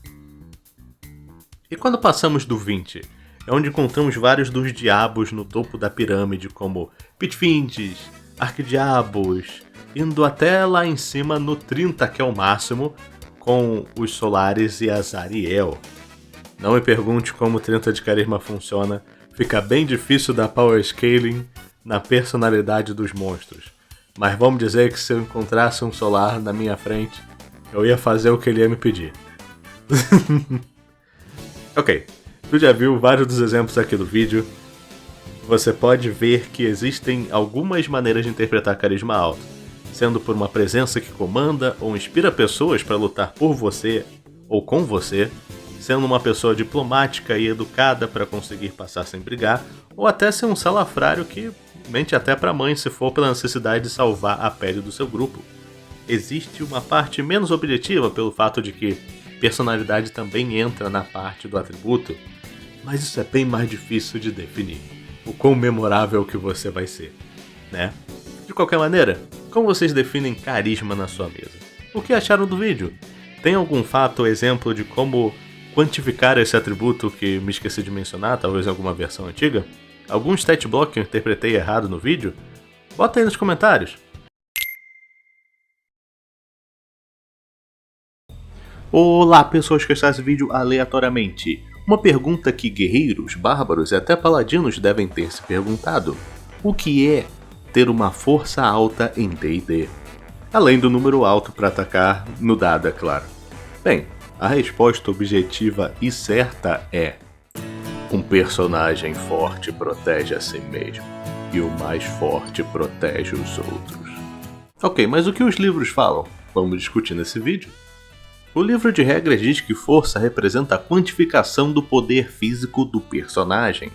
E quando passamos do 20, é onde encontramos vários dos diabos no topo da pirâmide, como Pitfinches, Arquidiabos, indo até lá em cima no 30, que é o máximo, com os Solares e Azariel. Não me pergunte como o 30 de carisma funciona, fica bem difícil dar power scaling na personalidade dos monstros. Mas vamos dizer que se eu encontrasse um Solar na minha frente, eu ia fazer o que ele ia me pedir. Ok, tu já viu vários dos exemplos aqui do vídeo. Você pode ver que existem algumas maneiras de interpretar carisma alto, sendo por uma presença que comanda ou inspira pessoas para lutar por você ou com você, sendo uma pessoa diplomática e educada para conseguir passar sem brigar, ou até ser um salafrário que mente até para a mãe se for pela necessidade de salvar a pele do seu grupo. Existe uma parte menos objetiva pelo fato de que personalidade também entra na parte do atributo, mas isso é bem mais difícil de definir, o quão memorável que você vai ser, né? De qualquer maneira, como vocês definem carisma na sua mesa? O que acharam do vídeo? Tem algum fato ou exemplo de como quantificar esse atributo que me esqueci de mencionar, talvez em alguma versão antiga? Algum stat block que eu interpretei errado no vídeo? Bota aí nos comentários. Olá pessoas que estão nesse vídeo aleatoriamente. Uma pergunta que guerreiros, bárbaros e até paladinos devem ter se perguntado. O que é ter uma força alta em D&D? Além do número alto para atacar no dado, é claro. Bem, a resposta objetiva e certa é: um personagem forte protege a si mesmo, e o mais forte protege os outros. Ok, mas o que os livros falam? Vamos discutir nesse vídeo. O livro de regras diz que força representa a quantificação do poder físico do personagem.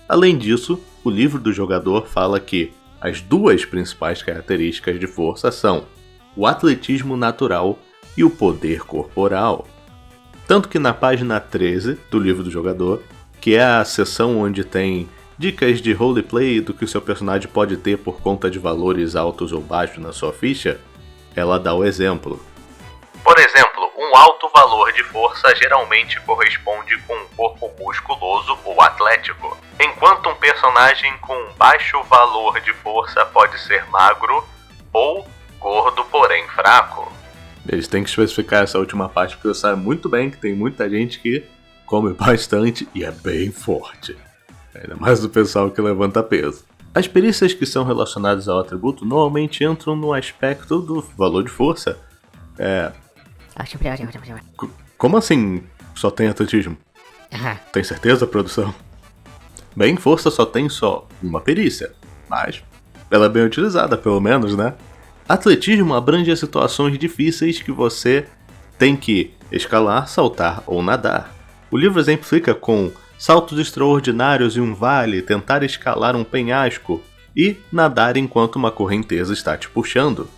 Além disso, o livro do jogador fala que as duas principais características de força são o atletismo natural e o poder corporal. Tanto que na página 13 do livro do jogador, que é a seção onde tem dicas de roleplay do que o seu personagem pode ter por conta de valores altos ou baixos na sua ficha, ela dá o exemplo. Por exemplo, um alto valor de força geralmente corresponde com um corpo musculoso ou atlético, enquanto um personagem com um baixo valor de força pode ser magro ou gordo, porém fraco. Eles têm que especificar essa última parte porque eu sei muito bem que tem muita gente que come bastante e é bem forte. Ainda mais do pessoal que levanta peso. As perícias que são relacionadas ao atributo normalmente entram no aspecto do valor de força. Como assim só tem atletismo? Tem certeza, produção? Bem, força só tem uma perícia, mas ela é bem utilizada, pelo menos, né? Atletismo abrange as situações difíceis que você tem que escalar, saltar ou nadar. O livro exemplifica com saltos extraordinários em um vale, tentar escalar um penhasco e nadar enquanto uma correnteza está te puxando.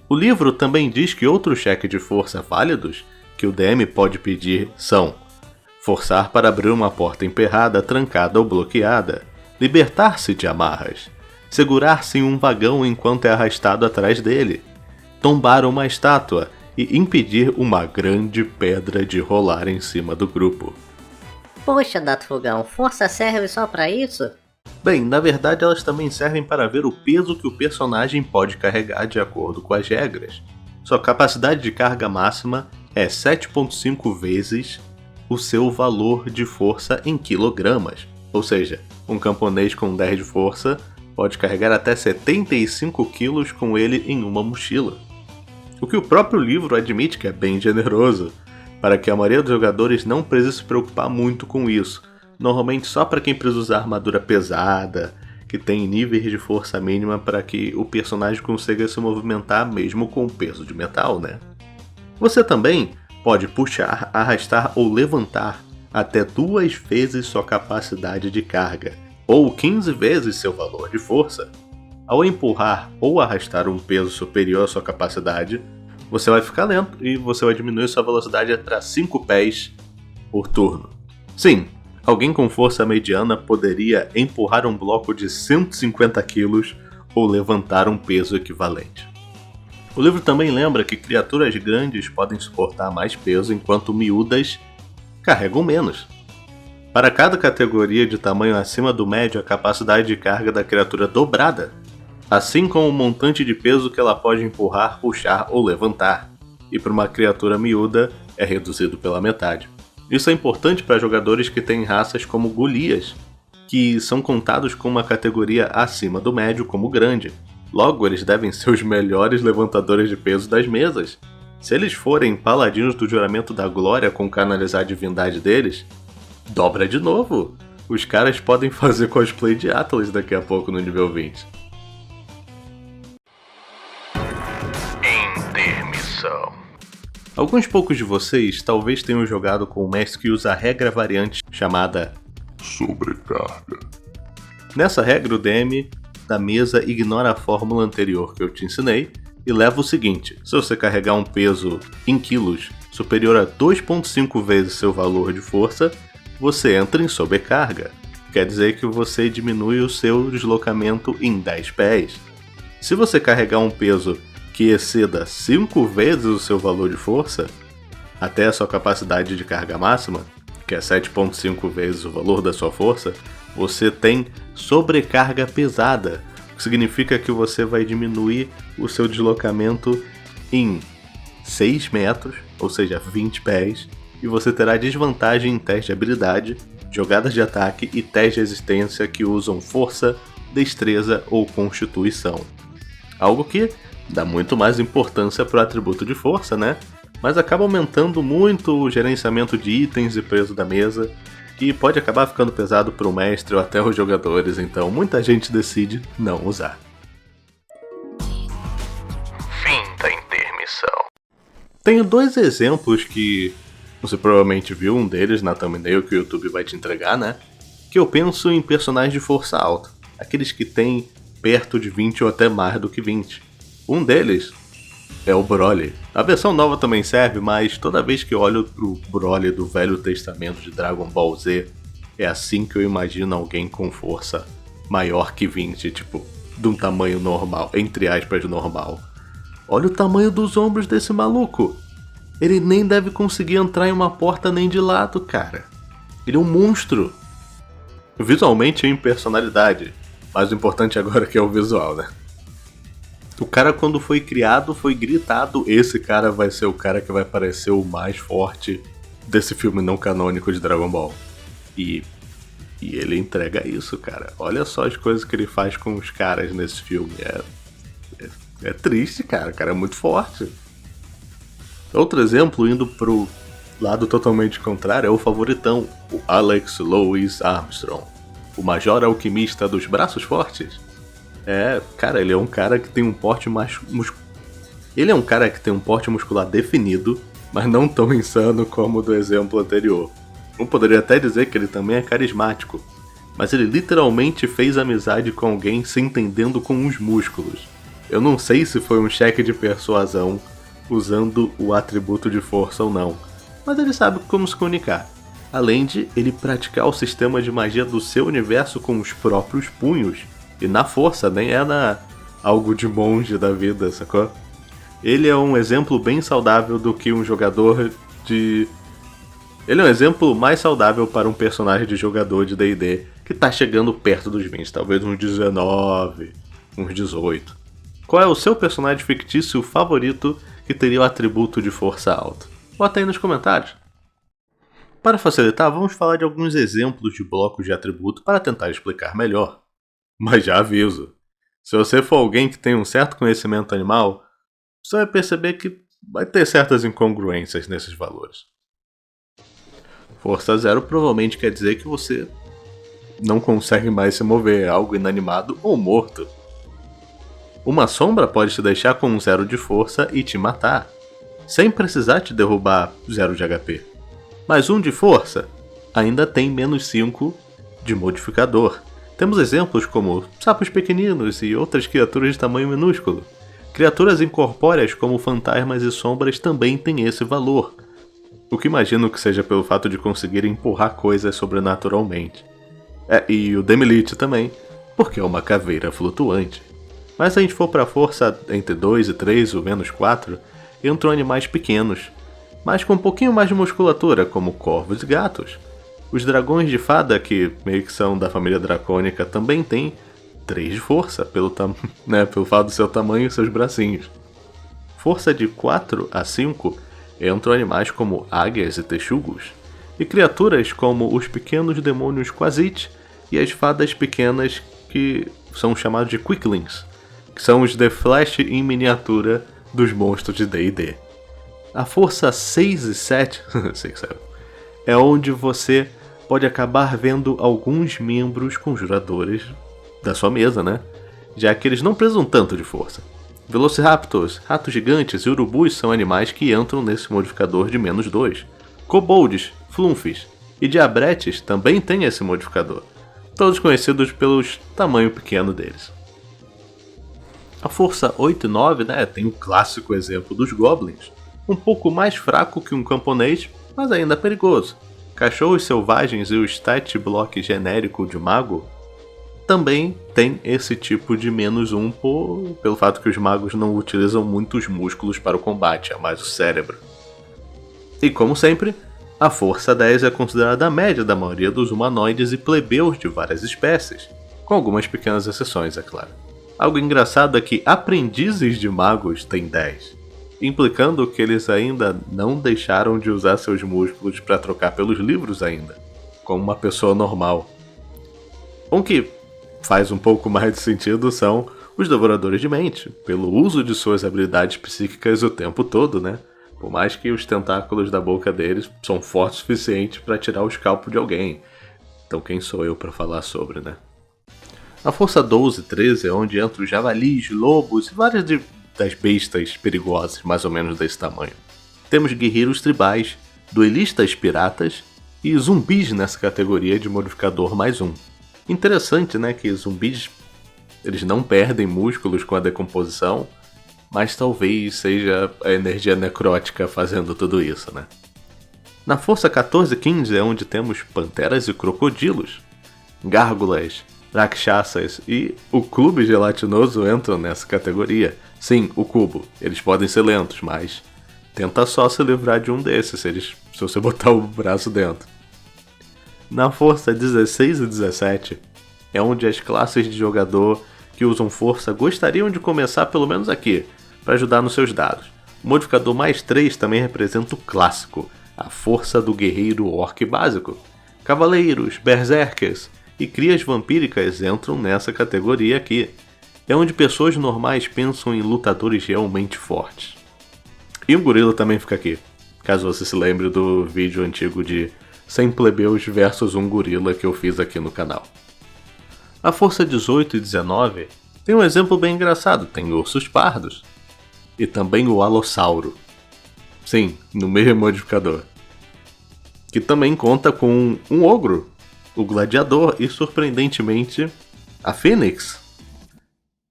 O livro também diz que outros cheques de força válidos que o DM pode pedir são: forçar para abrir uma porta emperrada, trancada ou bloqueada, libertar-se de amarras, segurar-se em um vagão enquanto é arrastado atrás dele, tombar uma estátua e impedir uma grande pedra de rolar em cima do grupo. Poxa, Dato Fogão, força serve só pra isso? Bem, na verdade elas também servem para ver o peso que o personagem pode carregar de acordo com as regras. Sua capacidade de carga máxima é 7,5 vezes o seu valor de força em quilogramas. Ou seja, um camponês com 10 de força pode carregar até 75 kg com ele em uma mochila. O que o próprio livro admite que é bem generoso, para que a maioria dos jogadores não precise se preocupar muito com isso, normalmente só para quem precisa usar armadura pesada, que tem níveis de força mínima para que o personagem consiga se movimentar mesmo com o peso de metal, né? Você também pode puxar, arrastar ou levantar até 2 vezes sua capacidade de carga, ou 15 vezes seu valor de força. Ao empurrar ou arrastar um peso superior à sua capacidade, você vai ficar lento e você vai diminuir sua velocidade para 5 pés por turno. Sim, alguém com força mediana poderia empurrar um bloco de 150 kg ou levantar um peso equivalente. O livro também lembra que criaturas grandes podem suportar mais peso enquanto miúdas carregam menos. Para cada categoria de tamanho acima do médio, a capacidade de carga da criatura é dobrada, assim como o montante de peso que ela pode empurrar, puxar ou levantar, e para uma criatura miúda é reduzido pela metade. Isso é importante para jogadores que têm raças como Golias, que são contados com uma categoria acima do médio como grande. Logo, eles devem ser os melhores levantadores de peso das mesas. Se eles forem paladinos do juramento da glória com canalizar a divindade deles, dobra de novo. Os caras podem fazer cosplay de Atlas daqui a pouco no nível 20. Intermissão. Alguns poucos de vocês talvez tenham jogado com um mestre que usa a regra variante chamada sobrecarga. Nessa regra, o DM da mesa ignora a fórmula anterior que eu te ensinei e leva o seguinte: se você carregar um peso em quilos superior a 2,5 vezes seu valor de força, você entra em sobrecarga. Quer dizer que você diminui o seu deslocamento em 10 pés. Se você carregar um peso que exceda 5 vezes o seu valor de força, até a sua capacidade de carga máxima, que é 7,5 vezes o valor da sua força, você tem sobrecarga pesada, o que significa que você vai diminuir o seu deslocamento em 6 metros, ou seja, 20 pés, e você terá desvantagem em testes de habilidade, jogadas de ataque e testes de resistência que usam força, destreza ou constituição. Algo que dá muito mais importância para o atributo de força, né? Mas acaba aumentando muito o gerenciamento de itens e peso da mesa, que pode acabar ficando pesado para o mestre ou até os jogadores, então muita gente decide não usar. Fim da intermissão. Tenho 2 exemplos que você provavelmente viu, um deles na thumbnail que o YouTube vai te entregar, né? Que eu penso em personagens de força alta, aqueles que têm perto de 20 ou até mais do que 20. Um deles é o Broly. A versão nova também serve, mas toda vez que eu olho pro Broly do Velho Testamento de Dragon Ball Z, é assim que eu imagino alguém com força maior que 20, tipo, de um tamanho normal, entre aspas, normal. Olha o tamanho dos ombros desse maluco. Ele nem deve conseguir entrar em uma porta nem de lado, cara. Ele é um monstro. Visualmente em personalidade, mas o importante agora é que é o visual, né? O cara, quando foi criado, foi gritado: esse cara vai ser o cara que vai parecer o mais forte desse filme não canônico de Dragon Ball. E ele entrega isso, cara. Olha só as coisas que ele faz com os caras nesse filme. É triste, cara. O cara é muito forte. Outro exemplo, indo pro lado totalmente contrário, é o favoritão, o Alex Louis Armstrong, o major alquimista dos braços fortes. Cara, ele é um cara que tem um porte muscular definido, mas não tão insano como o do exemplo anterior. Eu poderia até dizer que ele também é carismático, mas ele literalmente fez amizade com alguém se entendendo com os músculos. Eu não sei se foi um cheque de persuasão usando o atributo de força ou não, mas ele sabe como se comunicar. Além de ele praticar o sistema de magia do seu universo com os próprios punhos. E na força, nem é algo de monge da vida, sacou? Ele é um exemplo bem saudável do que um jogador de... Ele é um exemplo mais saudável para um personagem de jogador de D&D que tá chegando perto dos 20, talvez uns 19, uns 18. Qual é o seu personagem fictício favorito que teria o atributo de força alta? Bota aí nos comentários. Para facilitar, vamos falar de alguns exemplos de blocos de atributo para tentar explicar melhor. Mas já aviso, se você for alguém que tem um certo conhecimento animal, você vai perceber que vai ter certas incongruências nesses valores. Força 0 provavelmente quer dizer que você não consegue mais se mover, algo inanimado ou morto. Uma sombra pode te deixar com 0 de força e te matar, sem precisar te derrubar 0 de HP. Mas 1 de força ainda tem menos 5 de modificador. Temos exemplos como sapos pequeninos e outras criaturas de tamanho minúsculo. Criaturas incorpóreas como fantasmas e sombras também têm esse valor, o que imagino que seja pelo fato de conseguir empurrar coisas sobrenaturalmente. E o Demilite também, porque é uma caveira flutuante. Mas se a gente for para a força entre 2 e 3 ou menos 4, entram animais pequenos, mas com um pouquinho mais de musculatura, como corvos e gatos. Os dragões de fada, que meio que são da família dracônica, também têm 3 de força, pelo fato do seu tamanho e seus bracinhos. Força de 4 a 5 entram animais como águias e texugos, e criaturas como os pequenos demônios Quasit e as fadas pequenas que são chamados de Quicklings, que são os The Flash em miniatura dos monstros de D&D. A força 6 e 7 é onde você pode acabar vendo alguns membros conjuradores da sua mesa, né? Já que eles não precisam tanto de força. Velociraptors, ratos gigantes e urubus são animais que entram nesse modificador de menos 2. Kobolds, flunfis e diabretes também têm esse modificador, todos conhecidos pelos tamanho pequeno deles. A força 8 e 9, tem o clássico exemplo dos goblins, um pouco mais fraco que um camponês, mas ainda perigoso. Cachorros selvagens e o stat block genérico de mago também tem esse tipo de menos 1 pelo fato que os magos não utilizam muitos músculos para o combate, é mais o cérebro. E como sempre, a força 10 é considerada a média da maioria dos humanoides e plebeus de várias espécies, com algumas pequenas exceções, é claro. Algo engraçado é que aprendizes de magos têm 10, implicando que eles ainda não deixaram de usar seus músculos para trocar pelos livros ainda, como uma pessoa normal. O que faz um pouco mais de sentido são os devoradores de mente, pelo uso de suas habilidades psíquicas o tempo todo, Por mais que os tentáculos da boca deles são fortes o suficiente para tirar o escalpo de alguém. Então quem sou eu para falar sobre, A força 12 e 13 é onde entram os javalis, lobos e várias das bestas perigosas, mais ou menos desse tamanho. Temos guerreiros tribais, duelistas piratas e zumbis nessa categoria de modificador mais 1. Interessante, que zumbis eles não perdem músculos com a decomposição, mas talvez seja a energia necrótica fazendo tudo isso, Na força 14 e 15 é onde temos panteras e crocodilos, gárgulas, rakshasas e o clube gelatinoso entram nessa categoria. Sim, o cubo. Eles podem ser lentos, mas tenta só se livrar de um desses se você botar o braço dentro. Na força 16 e 17 é onde as classes de jogador que usam força gostariam de começar pelo menos aqui, para ajudar nos seus dados. O modificador mais 3 também representa o clássico, a força do guerreiro orc básico. Cavaleiros, berserkers e crias vampíricas entram nessa categoria aqui. É onde pessoas normais pensam em lutadores realmente fortes. E o gorila também fica aqui, caso você se lembre do vídeo antigo de 100 plebeus versus um gorila que eu fiz aqui no canal. A força 18 e 19 tem um exemplo bem engraçado, tem ursos pardos. E também o alossauro. Sim, no mesmo modificador. Que também conta com um ogro, o gladiador e, surpreendentemente, a fênix.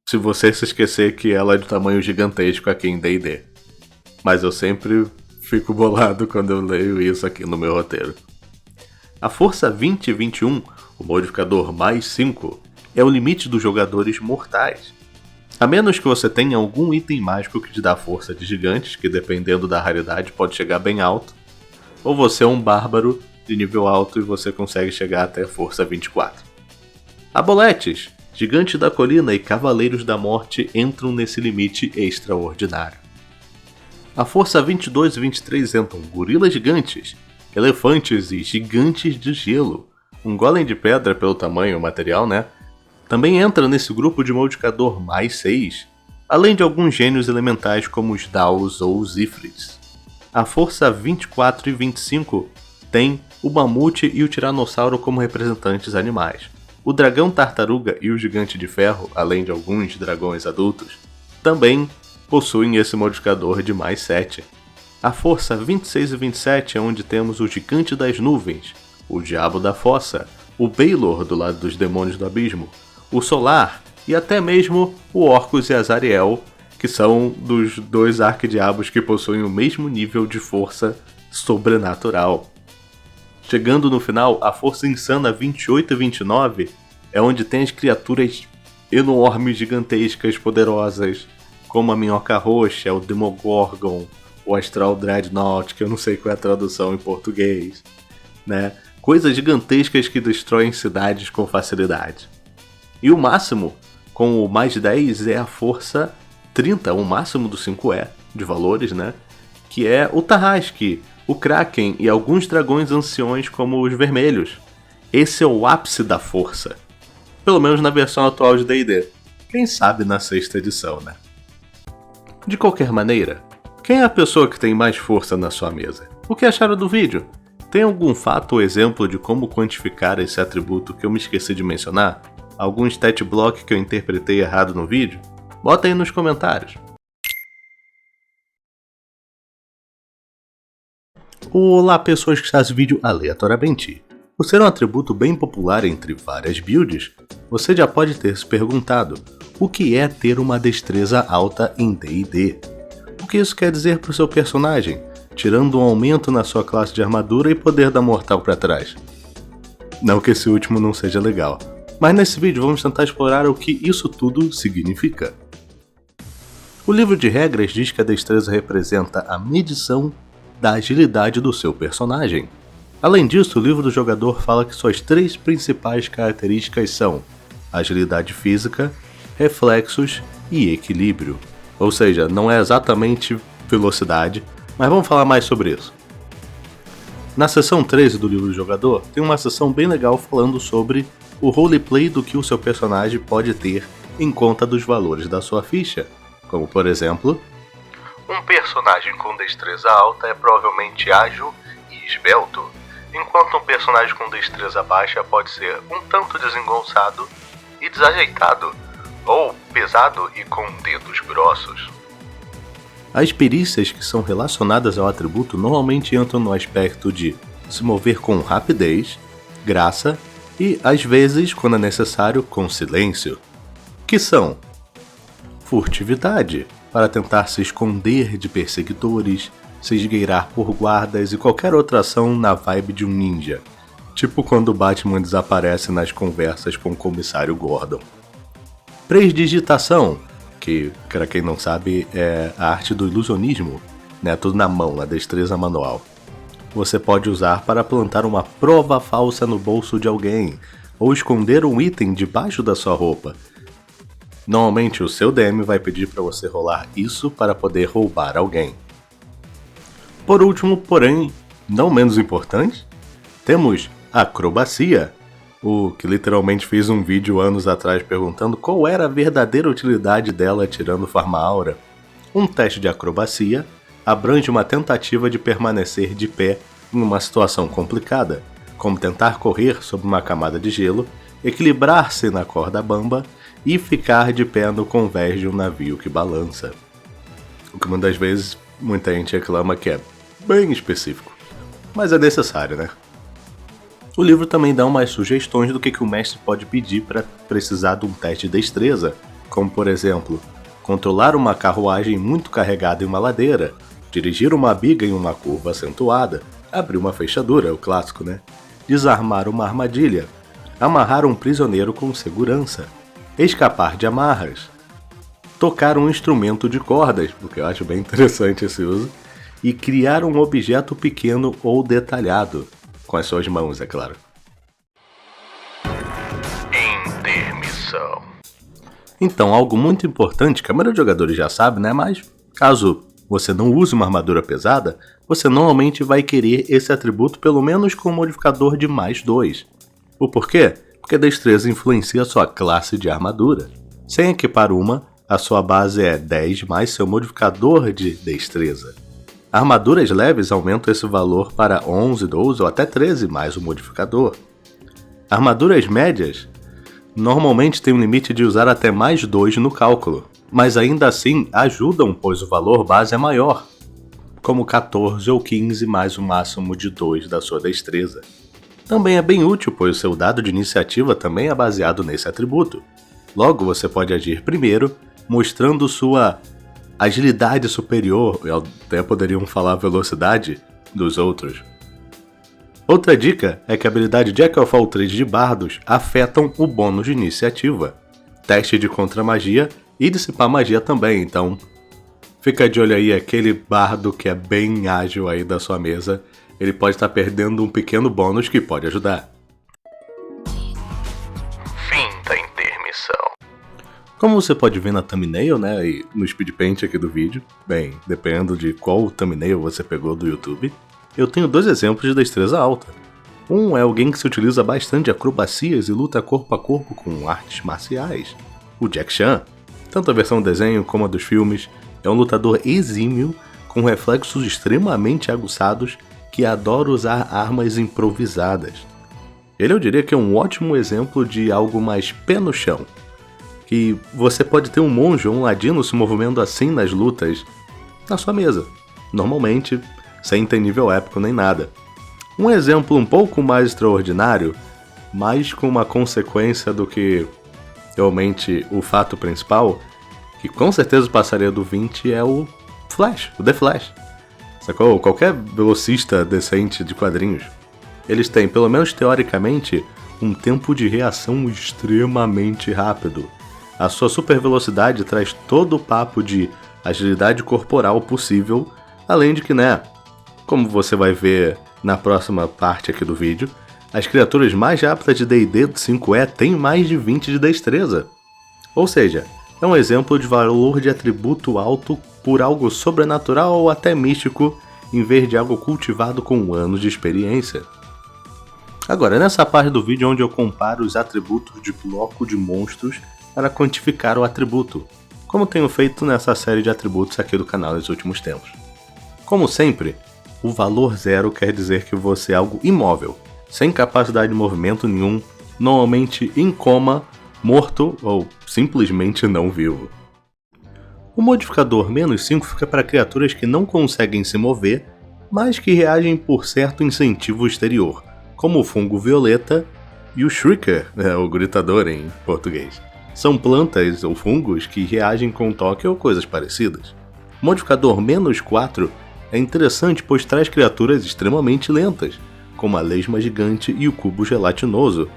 Se você se esquecer que ela é de tamanho gigantesco aqui em D&D. Mas eu sempre fico bolado quando eu leio isso aqui no meu roteiro. A força 20 e 21, o modificador mais 5, é o limite dos jogadores mortais. A menos que você tenha algum item mágico que te dá força de gigantes, que dependendo da raridade pode chegar bem alto, ou você é um bárbaro de nível alto e você consegue chegar até força 24. Aboletes, gigantes da colina e cavaleiros da morte entram nesse limite extraordinário. A força 22 e 23 entram gorilas gigantes, elefantes e gigantes de gelo. Um golem de pedra pelo tamanho e material, também entra nesse grupo de modificador mais 6, além de alguns gênios elementais como os Daus ou os Ifrits. A força 24 e 25 tem o mamute e o tiranossauro como representantes animais. O dragão tartaruga e o gigante de ferro, além de alguns dragões adultos, também possuem esse modificador de mais 7. A força 26 e 27 é onde temos o gigante das nuvens, o diabo da fossa, o Baelor do lado dos demônios do abismo, o solar e até mesmo o Orcus e Azariel, que são dos dois arquidiabos que possuem o mesmo nível de força sobrenatural. Chegando no final, a força insana 28 e 29 é onde tem as criaturas enormes, gigantescas, poderosas, como a Minhoca Roxa, o Demogorgon, o Astral Dreadnought, que eu não sei qual é a tradução em português, né? Coisas gigantescas que destroem cidades com facilidade. E o máximo, com o mais 10, é a força 30, o máximo do 5E de valores, né? Que é o Tarrasque, o Kraken e alguns dragões anciões como os vermelhos. Esse é o ápice da força. Pelo menos na versão atual de D&D. Quem sabe na 6ª edição, né? De qualquer maneira, quem é a pessoa que tem mais força na sua mesa? O que acharam do vídeo? Tem algum fato ou exemplo de como quantificar esse atributo que eu me esqueci de mencionar? Algum stat block que eu interpretei errado no vídeo? Bota aí nos comentários. Olá pessoas que fazem vídeo aleatoriamente. Por ser um atributo bem popular entre várias builds, você já pode ter se perguntado o que é ter uma destreza alta em D&D. O que isso quer dizer para o seu personagem, tirando um aumento na sua classe de armadura e poder da mortal para trás? Não que esse último não seja legal, mas nesse vídeo vamos tentar explorar o que isso tudo significa. O livro de regras diz que a destreza representa a medição da agilidade do seu personagem. Além disso, o livro do jogador fala que suas 3 principais características são agilidade física, reflexos e equilíbrio. Ou seja, não é exatamente velocidade, mas vamos falar mais sobre isso. Na seção 13 do livro do jogador, tem uma seção bem legal falando sobre o roleplay do que o seu personagem pode ter em conta dos valores da sua ficha, como por exemplo, um personagem com destreza alta é provavelmente ágil e esbelto, enquanto um personagem com destreza baixa pode ser um tanto desengonçado e desajeitado, ou pesado e com dedos grossos. As perícias que são relacionadas ao atributo normalmente entram no aspecto de se mover com rapidez, graça e, às vezes, quando é necessário, com silêncio, que são furtividade, para tentar se esconder de perseguidores, se esgueirar por guardas e qualquer outra ação na vibe de um ninja, tipo quando o Batman desaparece nas conversas com o comissário Gordon. Prestidigitação, que, para quem não sabe, é a arte do ilusionismo, né? Tudo na mão, na destreza manual. Você pode usar para plantar uma prova falsa no bolso de alguém, ou esconder um item debaixo da sua roupa. Normalmente o seu DM vai pedir para você rolar isso para poder roubar alguém. Por último, porém, não menos importante, temos acrobacia, o que literalmente fiz um vídeo anos atrás perguntando qual era a verdadeira utilidade dela tirando Farma Aura. Um teste de acrobacia abrange uma tentativa de permanecer de pé em uma situação complicada, como tentar correr sob uma camada de gelo, equilibrar-se na corda bamba e ficar de pé no convés de um navio que balança. O que muitas vezes muita gente reclama que é bem específico, mas é necessário, né? O livro também dá umas sugestões do que o mestre pode pedir para precisar de um teste de destreza, como por exemplo, controlar uma carruagem muito carregada em uma ladeira, dirigir uma biga em uma curva acentuada, abrir uma fechadura, o clássico, né? Desarmar uma armadilha, amarrar um prisioneiro com segurança, escapar de amarras, tocar um instrumento de cordas, porque eu acho bem interessante esse uso, e criar um objeto pequeno ou detalhado, com as suas mãos, é claro. Intermissão. Então, algo muito importante que a maioria dos jogadores já sabe, né? Mas caso você não use uma armadura pesada, você normalmente vai querer esse atributo pelo menos com um modificador de mais 2. O porquê? Porque porque destreza influencia sua classe de armadura. Sem equipar uma, a sua base é 10 mais seu modificador de destreza. Armaduras leves aumentam esse valor para 11, 12 ou até 13 mais o modificador. Armaduras médias normalmente têm um limite de usar até mais 2 no cálculo, mas ainda assim ajudam pois o valor base é maior, como 14 ou 15 mais o máximo de 2 da sua destreza. Também é bem útil, pois o seu dado de iniciativa também é baseado nesse atributo. Logo, você pode agir primeiro, mostrando sua agilidade superior, e até poderiam falar velocidade, dos outros. Outra dica é que a habilidade Jack of All Trades de bardos afetam o bônus de iniciativa, teste de contra-magia e dissipar magia também, então fica de olho aí, aquele bardo que é bem ágil aí da sua mesa, ele pode estar perdendo um pequeno bônus que pode ajudar. Fim da intermissão. Como você pode ver na thumbnail, né, e no speed paint aqui do vídeo, bem, dependendo de qual thumbnail você pegou do YouTube, eu tenho 2 exemplos de destreza alta. Um é alguém que se utiliza bastante de acrobacias e luta corpo a corpo com artes marciais, o Jack Chan. Tanto a versão do desenho como a dos filmes, é um lutador exímio com reflexos extremamente aguçados que adora usar armas improvisadas. Ele eu diria que é um ótimo exemplo de algo mais pé no chão, que você pode ter um monge ou um ladino se movimentando assim nas lutas na sua mesa, normalmente sem ter nível épico nem nada. Um exemplo um pouco mais extraordinário, mais com uma consequência do que realmente o fato principal, que com certeza passaria do 20, é o Flash, o The Flash. Sacou? Qualquer velocista decente de quadrinhos, eles têm, pelo menos teoricamente, um tempo de reação extremamente rápido. A sua super velocidade traz todo o papo de agilidade corporal possível, além de que, né, como você vai ver na próxima parte aqui do vídeo, as criaturas mais rápidas de D&D do 5e têm mais de 20 de destreza. Ou seja, é um exemplo de valor de atributo alto por algo sobrenatural ou até místico, em vez de algo cultivado com anos de experiência. Agora, nessa parte do vídeo onde eu comparo os atributos de bloco de monstros para quantificar o atributo, como tenho feito nessa série de atributos aqui do canal nos últimos tempos. Como sempre, o valor 0 quer dizer que você é algo imóvel, sem capacidade de movimento nenhum, normalmente em coma, morto ou simplesmente não vivo. O modificador -5 fica para criaturas que não conseguem se mover, mas que reagem por certo incentivo exterior, como o fungo violeta e o Shrieker, o gritador em português. São plantas ou fungos que reagem com toque ou coisas parecidas. O modificador -4 é interessante pois traz criaturas extremamente lentas, como a lesma gigante e o cubo gelatinoso.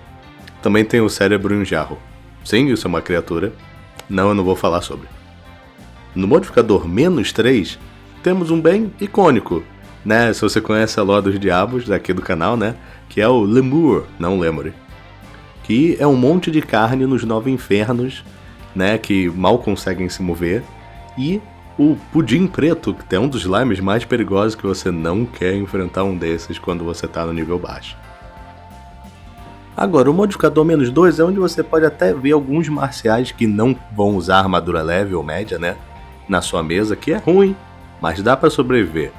Também tem o cérebro em um jarro. Sim, isso é uma criatura. Não, eu não vou falar sobre. No modificador -3, temos um bem icônico, né? Se você conhece a lore dos diabos daqui do canal, né? Que é o Lemur, não Lemure. Que é um monte de carne nos 9 infernos, né? Que mal conseguem se mover. E o pudim preto, que é um dos slimes mais perigosos que você não quer enfrentar um desses quando você está no nível baixo. Agora, o modificador -2 é onde você pode até ver alguns marciais que não vão usar armadura leve ou média, né? Na sua mesa, que é ruim, mas dá para sobreviver.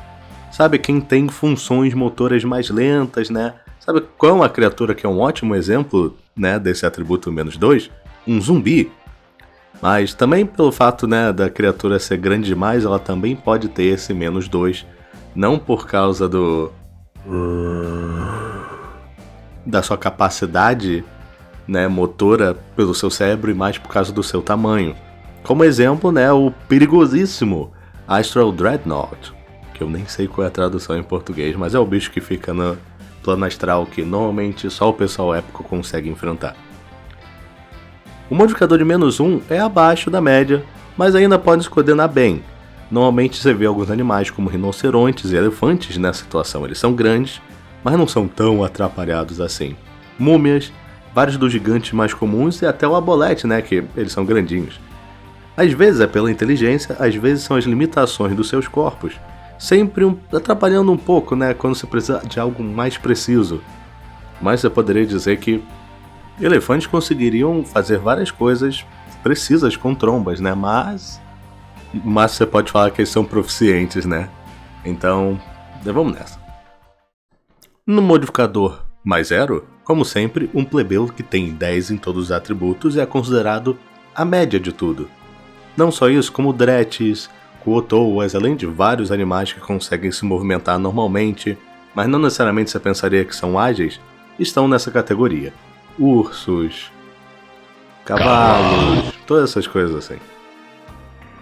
Sabe quem tem funções motoras mais lentas, né? Sabe qual é uma criatura que é um ótimo exemplo, né, desse atributo -2? Um zumbi. Mas também pelo fato, né, da criatura ser grande demais, ela também pode ter esse -2. Não por causa da sua capacidade, né, motora pelo seu cérebro, e mais por causa do seu tamanho. Como exemplo, né, o perigosíssimo Astral Dreadnought, que eu nem sei qual é a tradução em português, mas é o bicho que fica no plano astral que normalmente só o pessoal épico consegue enfrentar. O modificador de -1 é abaixo da média, mas ainda pode se coordenar bem. Normalmente você vê alguns animais como rinocerontes e elefantes nessa situação. Eles são grandes, mas não são tão atrapalhados assim. Múmias, vários dos gigantes mais comuns e até o abolete, né, que eles são grandinhos. Às vezes é pela inteligência, às vezes são as limitações dos seus corpos, sempre atrapalhando um pouco, né, quando você precisa de algo mais preciso. Mas você poderia dizer que Elefantes conseguiriam fazer várias coisas precisas com trombas, né? Mas você pode falar que eles são proficientes, né? Então, vamos nessa. No modificador mais 0, como sempre, um plebeu que tem 10 em todos os atributos é considerado a média de tudo. Não só isso, como Dretes, Kuotoas, além de vários animais que conseguem se movimentar normalmente, mas não necessariamente você pensaria que são ágeis, estão nessa categoria. Ursos, cavalos, todas essas coisas assim.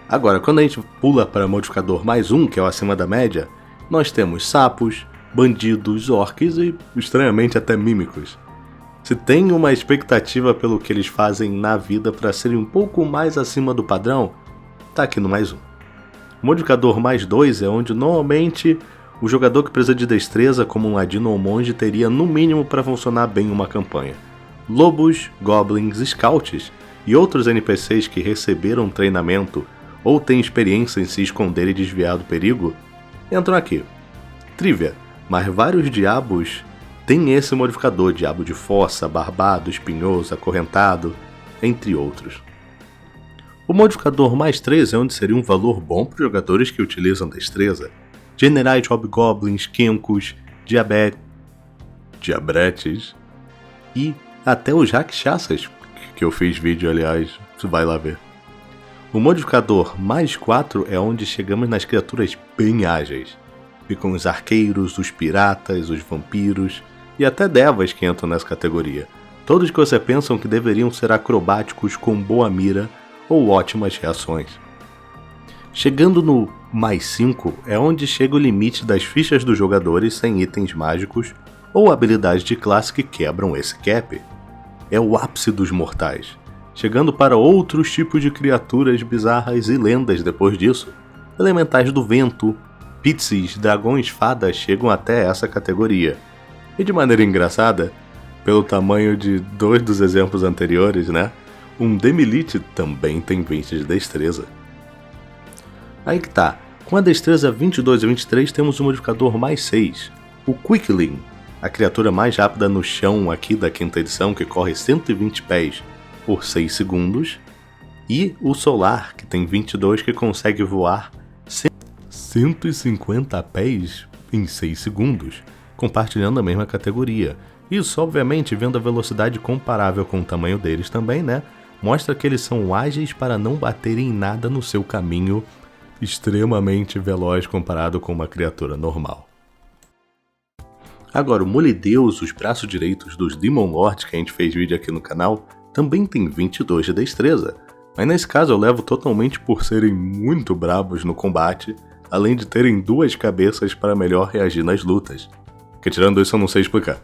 Agora, quando a gente pula para modificador mais 1, que é o acima da média, nós temos sapos, bandidos, orques e, estranhamente, até mímicos. Se tem uma expectativa pelo que eles fazem na vida para serem um pouco mais acima do padrão, tá aqui no mais 1. O modificador mais 2 é onde normalmente o jogador que precisa de destreza, como um ladino ou monge, teria no mínimo para funcionar bem uma campanha. Lobos, goblins, scouts e outros NPCs que receberam treinamento ou têm experiência em se esconder e desviar do perigo entram aqui. Trivia, mas vários diabos têm esse modificador: diabo de fossa, barbado, espinhoso, acorrentado, entre outros. O modificador mais 3 é onde seria um valor bom para os jogadores que utilizam destreza. Generais hobgoblins, kenkos, diabretes e até os rakshasas, que eu fiz vídeo, aliás, você vai lá ver. O modificador mais 4 é onde chegamos nas criaturas bem ágeis. Ficam os arqueiros, os piratas, os vampiros e até devas que entram nessa categoria. Todos que você pensam que deveriam ser acrobáticos com boa mira ou ótimas reações. Chegando no mais 5 é onde chega o limite das fichas dos jogadores sem itens mágicos ou habilidades de classe que quebram esse cap. É o ápice dos mortais, chegando para outros tipos de criaturas bizarras e lendas depois disso. Elementais do vento, pixies, dragões, fadas chegam até essa categoria. E de maneira engraçada, pelo tamanho de 2 dos exemplos anteriores, né? Um Demilite também tem 20 de destreza. Aí que tá, com a destreza 22 e 23 temos o modificador mais 6, o Quickling, a criatura mais rápida no chão aqui da 5ª edição, que corre 120 pés por 6 segundos, e o Solar, que tem 22, que consegue voar 150 pés em 6 segundos, compartilhando a mesma categoria. Isso, obviamente, vendo a velocidade comparável com o tamanho deles também, né? Mostra que eles são ágeis para não baterem em nada no seu caminho, extremamente veloz comparado com uma criatura normal. Agora, o Molideus, os braços direitos dos Demon Lords, que a gente fez vídeo aqui no canal, também tem 22 de destreza, mas nesse caso eu levo totalmente por serem muito brabos no combate, além de terem 2 cabeças para melhor reagir nas lutas, que tirando isso eu não sei explicar.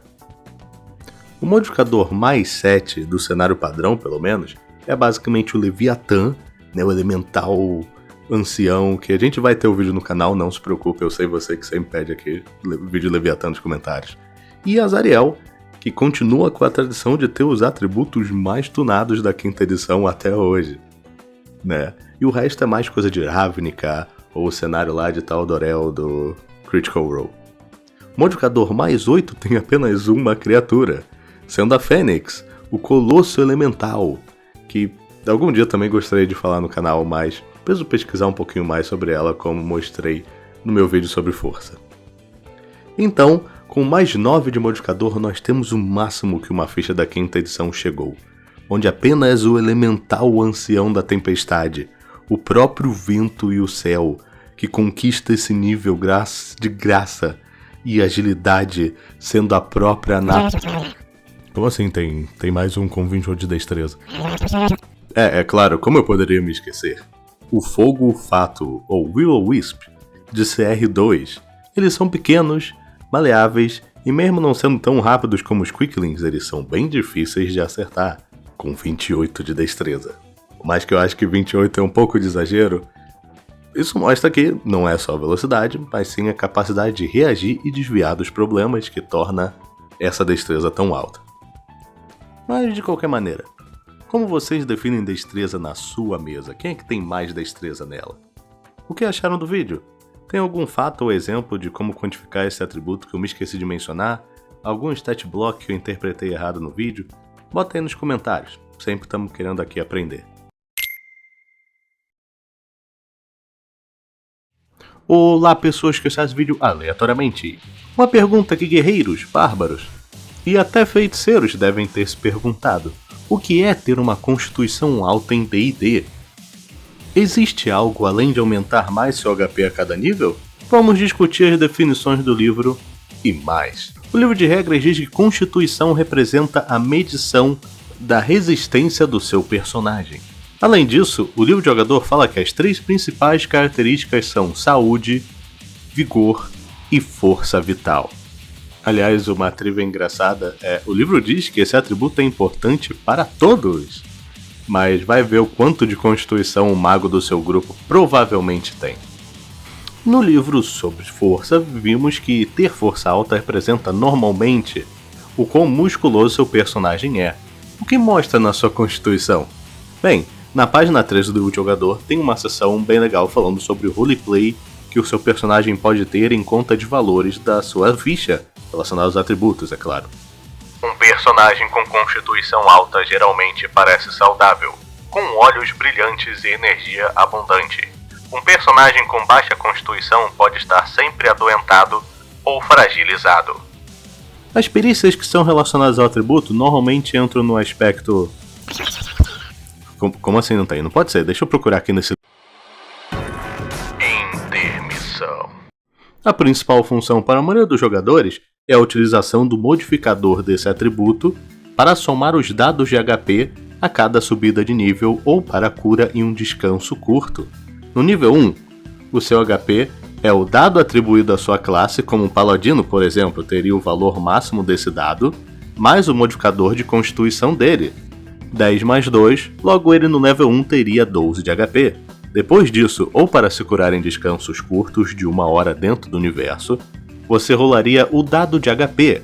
O modificador mais 7 do cenário padrão, pelo menos, é basicamente o Leviatã, né, o elemental ancião, que a gente vai ter o vídeo no canal, não se preocupe, eu sei você que sempre pede aqui vídeo Leviatã nos comentários. E Azariel, que continua com a tradição de ter os atributos mais tunados da 5ª edição até hoje, né? E o resto é mais coisa de Ravnica, ou o cenário lá de Taldorel do Critical Role. O modificador mais 8 tem apenas uma criatura, sendo a Fênix, o Colosso Elemental, que algum dia também gostaria de falar no canal, mas preciso pesquisar um pouquinho mais sobre ela, como mostrei no meu vídeo sobre força. Então, com mais 9 de modificador, nós temos o máximo que uma ficha da 5ª edição chegou, onde apenas o elemental ancião da tempestade, o próprio vento e o céu, que conquista esse nível de graça e agilidade, sendo a própria Como assim tem mais um com 28 de destreza? É claro, como eu poderia me esquecer? O Fogo Fato, ou Will-O-Wisp, de CR2. Eles são pequenos, maleáveis, e mesmo não sendo tão rápidos como os Quicklings, eles são bem difíceis de acertar, com 28 de destreza. Por mais que eu acho que 28 é um pouco de exagero, isso mostra que não é só a velocidade, mas sim a capacidade de reagir e desviar dos problemas que torna essa destreza tão alta. Mas de qualquer maneira, como vocês definem destreza na sua mesa? Quem é que tem mais destreza nela? O que acharam do vídeo? Tem algum fato ou exemplo de como quantificar esse atributo que eu me esqueci de mencionar? Algum stat block que eu interpretei errado no vídeo? Bota aí nos comentários, sempre estamos querendo aqui aprender. Olá pessoas que assistem esse vídeo aleatoriamente. Uma pergunta que guerreiros, bárbaros e até feiticeiros devem ter se perguntado. O que é ter uma constituição alta em D&D? Existe algo além de aumentar mais seu HP a cada nível? Vamos discutir as definições do livro e mais. O livro de regras diz que constituição representa a medição da resistência do seu personagem. Além disso, o livro de jogador fala que as 3 principais características são saúde, vigor e força vital. Aliás, uma trivia engraçada o livro diz que esse atributo é importante para todos, mas vai ver o quanto de constituição o mago do seu grupo provavelmente tem. No livro sobre força, vimos que ter força alta representa normalmente o quão musculoso seu personagem é. O que mostra na sua constituição? Bem, na página 13 do jogador tem uma seção bem legal falando sobre o roleplay que o seu personagem pode ter em conta de valores da sua ficha, relacionados aos atributos, é claro. Um personagem com constituição alta geralmente parece saudável, com olhos brilhantes e energia abundante. Um personagem com baixa constituição pode estar sempre adoentado ou fragilizado. As perícias que são relacionadas ao atributo normalmente entram no aspecto... Como assim não tem? Não pode ser, deixa eu procurar aqui nesse... Intermissão. A principal função para a maioria dos jogadores é a utilização do modificador desse atributo para somar os dados de HP a cada subida de nível ou para cura em um descanso curto. No nível 1, o seu HP é o dado atribuído à sua classe, como um paladino, por exemplo, teria o valor máximo desse dado, mais o modificador de constituição dele. 10 mais 2, logo ele no level 1 teria 12 de HP. Depois disso, ou para se curar em descansos curtos de 1 hora dentro do universo, você rolaria o dado de HP,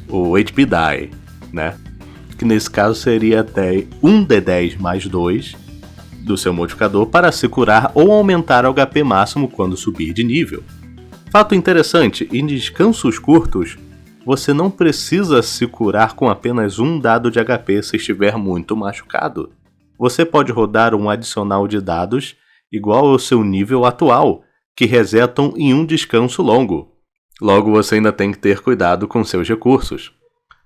o HP Die, né? Que nesse caso seria 1d10 mais 2 do seu modificador para se curar ou aumentar o HP máximo quando subir de nível. Fato interessante, em descansos curtos, você não precisa se curar com apenas um dado de HP se estiver muito machucado. Você pode rodar um adicional de dados igual ao seu nível atual, que resetam em um descanso longo. Logo você ainda tem que ter cuidado com seus recursos.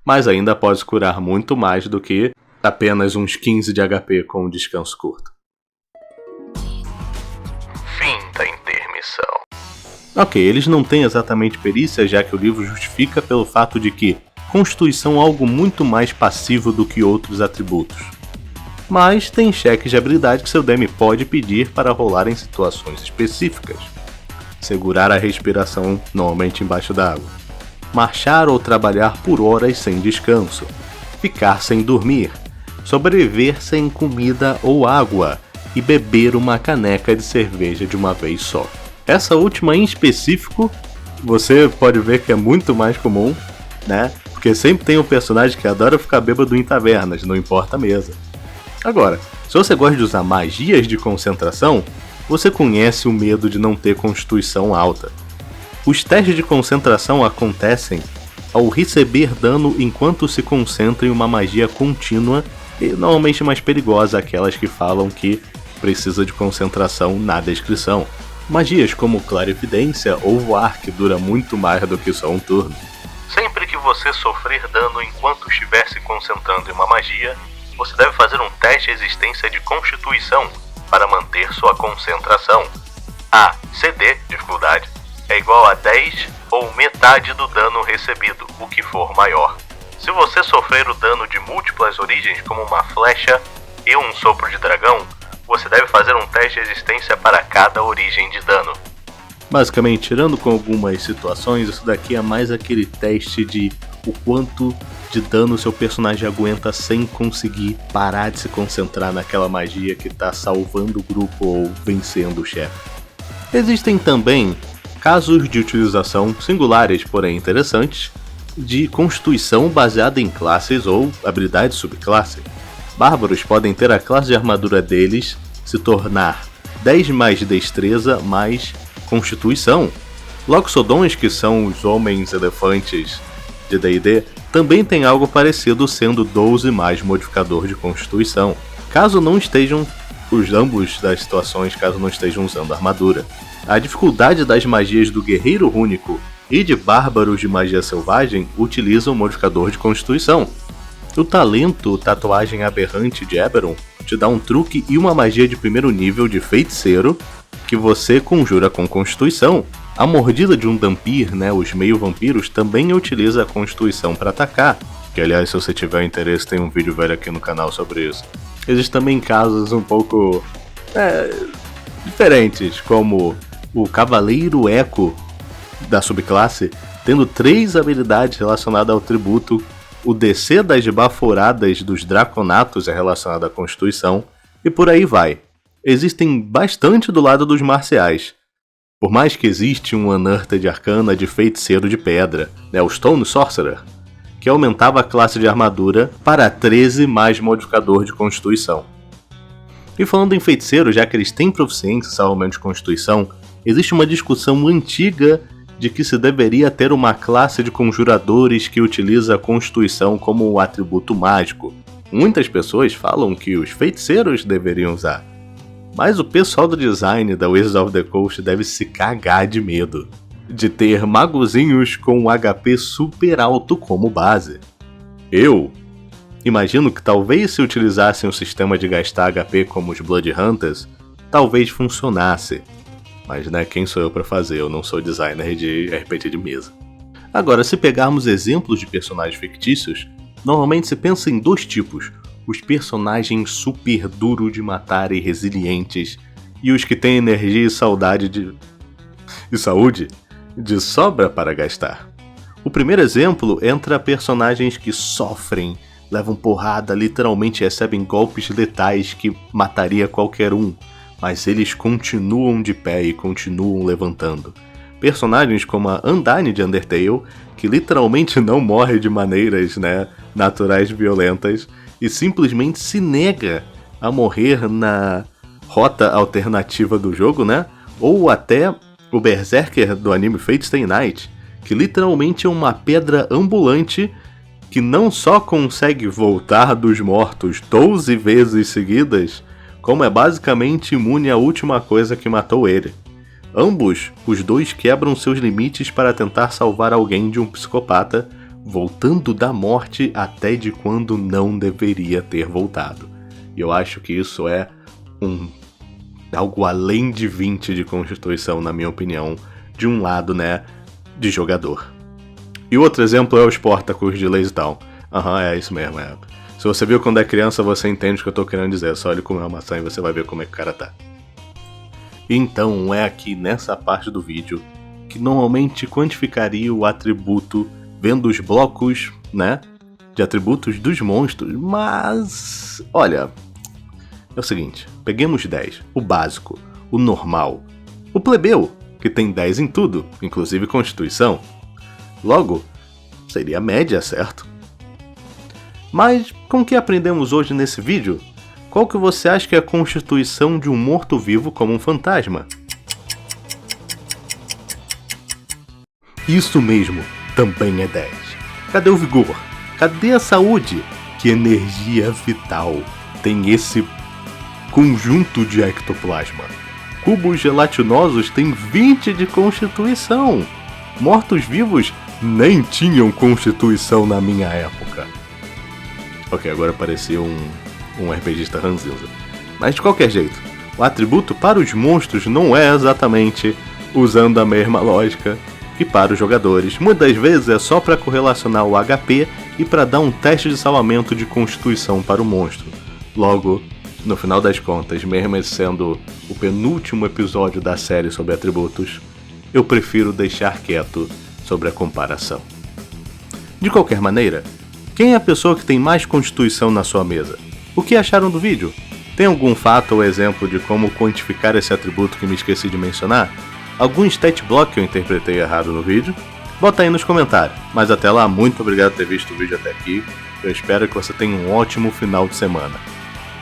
Mas ainda pode se curar muito mais do que apenas uns 15 de HP com um descanso curto. Fim da intermissão. Ok, eles não têm exatamente perícia, já que o livro justifica pelo fato de que constituição é algo muito mais passivo do que outros atributos. Mas tem cheques de habilidade que seu DM pode pedir para rolar em situações específicas. Segurar a respiração, normalmente embaixo d'água. Marchar ou trabalhar por horas sem descanso. Ficar sem dormir. Sobreviver sem comida ou água. E beber uma caneca de cerveja de uma vez só. Essa última em específico, você pode ver que é muito mais comum, né? Porque sempre tem um personagem que adora ficar bêbado em tavernas, não importa a mesa. Agora, se você gosta de usar magias de concentração, você conhece o medo de não ter constituição alta. Os testes de concentração acontecem ao receber dano enquanto se concentra em uma magia contínua e normalmente mais perigosa aquelas que falam que precisa de concentração na descrição. Magias como clarividência ou voar, que dura muito mais do que só um turno. Sempre que você sofrer dano enquanto estiver se concentrando em uma magia, você deve fazer um teste de resistência de constituição para manter sua concentração. A CD, dificuldade, é igual a 10 ou metade do dano recebido, o que for maior. Se você sofrer o dano de múltiplas origens, como uma flecha e um sopro de dragão, você deve fazer um teste de resistência para cada origem de dano. Basicamente, tirando com algumas situações, isso daqui é mais aquele teste de o quanto de dano seu personagem aguenta sem conseguir parar de se concentrar naquela magia que está salvando o grupo ou vencendo o chefe. Existem também casos de utilização singulares, porém interessantes, de constituição baseada em classes ou habilidades subclasse. Bárbaros podem ter a classe de armadura deles se tornar 10 mais destreza mais constituição. Loxodons, que são os homens elefantes de D&D, também tem algo parecido, sendo 12 mais modificador de constituição, caso não estejam ambos das situações, caso não estejam usando armadura. A dificuldade das magias do guerreiro rúnico e de bárbaros de magia selvagem utilizam o modificador de constituição. O talento tatuagem aberrante de Eberron te dá um truque e uma magia de primeiro nível de feiticeiro que você conjura com constituição. A mordida de um Dhampir, os meio-vampiros, também utiliza a constituição para atacar, que aliás, se você tiver interesse, tem um vídeo velho aqui no canal sobre isso. Existem também casos um pouco diferentes, como o Cavaleiro Eco da subclasse, tendo 3 habilidades relacionadas ao tributo. O DC das baforadas dos Draconatos é relacionado à Constituição, e por aí vai. Existem bastante do lado dos marciais. Por mais que existe um Unearthed Arcana de feiticeiro de pedra, o Stone Sorcerer, que aumentava a classe de armadura para 13 mais modificador de Constituição. E falando em feiticeiros, já que eles têm proficiência em salvamento de Constituição, existe uma discussão antiga de que se deveria ter uma classe de conjuradores que utiliza a Constituição como um atributo mágico. Muitas pessoas falam que os feiticeiros deveriam usar, mas o pessoal do design da Wizards of the Coast deve se cagar de medo de ter magozinhos com um HP super alto como base. Eu imagino que talvez se utilizassem um sistema de gastar HP como os Blood Hunters, talvez funcionasse. Mas quem sou eu para fazer? Eu não sou designer de RPG de mesa. Agora, se pegarmos exemplos de personagens fictícios, normalmente se pensa em 2 tipos: os personagens super duro de matar e resilientes, e os que têm energia e saúde de sobra para gastar. O primeiro exemplo entra personagens que sofrem, levam porrada, literalmente recebem golpes letais que mataria qualquer um, mas eles continuam de pé e continuam levantando. Personagens como a Undyne de Undertale, que literalmente não morre de maneiras naturais violentas, e simplesmente se nega a morrer na rota alternativa do jogo, ou até o Berserker do anime Fate Stay Night, que literalmente é uma pedra ambulante que não só consegue voltar dos mortos 12 vezes seguidas, como é basicamente imune à última coisa que matou ele. Ambos, os dois quebram seus limites para tentar salvar alguém de um psicopata, voltando da morte até de quando não deveria ter voltado. E eu acho que isso é algo além de 20 de constituição, na minha opinião, de um lado, de jogador. E outro exemplo é o Sportacus de Lazytown. É isso mesmo, Se você viu quando é criança, você entende o que eu tô querendo dizer. Só olhe comer uma maçã e você vai ver como é que o cara tá. Então é aqui nessa parte do vídeo que normalmente quantificaria o atributo vendo os blocos, de atributos dos monstros, mas olha, é o seguinte, peguemos 10, o básico, o normal, o plebeu, que tem 10 em tudo, inclusive constituição. Logo, seria a média, certo? Mas, com o que aprendemos hoje nesse vídeo, qual que você acha que é a constituição de um morto-vivo como um fantasma? Isso mesmo, também é 10. Cadê o vigor? Cadê a saúde? Que energia vital tem esse conjunto de ectoplasma? Cubos gelatinosos têm 20 de constituição. Mortos-vivos nem tinham constituição na minha época. Ok, agora parecia um RPGista ranzinza. Mas de qualquer jeito, o atributo para os monstros não é exatamente usando a mesma lógica que para os jogadores. Muitas vezes é só para correlacionar o HP e para dar um teste de salvamento de constituição para o monstro. Logo, no final das contas, mesmo sendo o penúltimo episódio da série sobre atributos, eu prefiro deixar quieto sobre a comparação. De qualquer maneira, quem é a pessoa que tem mais constituição na sua mesa? O que acharam do vídeo? Tem algum fato ou exemplo de como quantificar esse atributo que me esqueci de mencionar? Algum stat block que eu interpretei errado no vídeo? Bota aí nos comentários. Mas até lá, muito obrigado por ter visto o vídeo até aqui. Eu espero que você tenha um ótimo final de semana.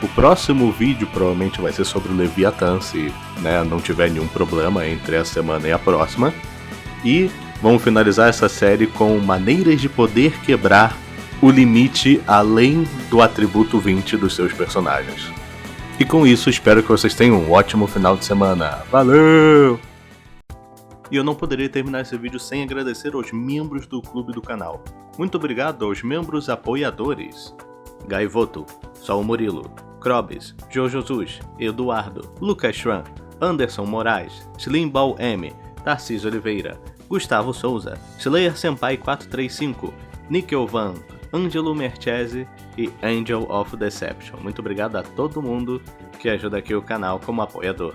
O próximo vídeo provavelmente vai ser sobre o Leviathan, se não tiver nenhum problema entre essa semana e a próxima. E vamos finalizar essa série com maneiras de poder quebrar o limite além do atributo 20 dos seus personagens. E com isso, espero que vocês tenham um ótimo final de semana. Valeu! E eu não poderia terminar esse vídeo sem agradecer aos membros do clube do canal. Muito obrigado aos membros apoiadores: Gaivoto, Sol Murilo, Krobis, Jojo Zus, Eduardo, Lucas Schran, Anderson Moraes, Slimball M, Tarcísio Oliveira, Gustavo Souza, Slayer Senpai 435, Nickel Van, Angelo Merchese e Angel of Deception. Muito obrigado a todo mundo que ajuda aqui o canal como apoiador.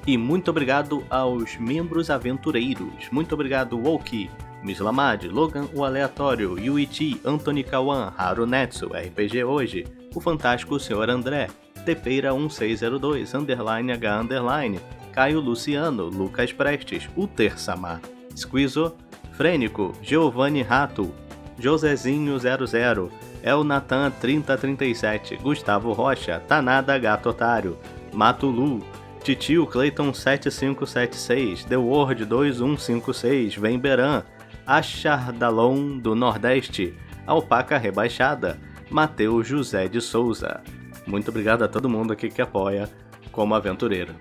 E muito obrigado aos membros aventureiros. Muito obrigado Woki, Mislamad, Logan o Aleatório, Yuichi, Anthony Kawan, Haru Netsu, RPG Hoje, o Fantástico Sr. André, Tepeira 1602, Underline H Underline, Caio Luciano, Lucas Prestes, Uter Samar, Squizo, Frênico, Giovanni Rato, Josézinho 00, El Natan 3037, Gustavo Rocha, Tanada Gato Otário, Matulu, Titio Clayton 7576, The Word 2156, Vemberan, Achardalon do Nordeste, Alpaca Rebaixada, Mateus José de Souza. Muito obrigado a todo mundo aqui que apoia como aventureiro.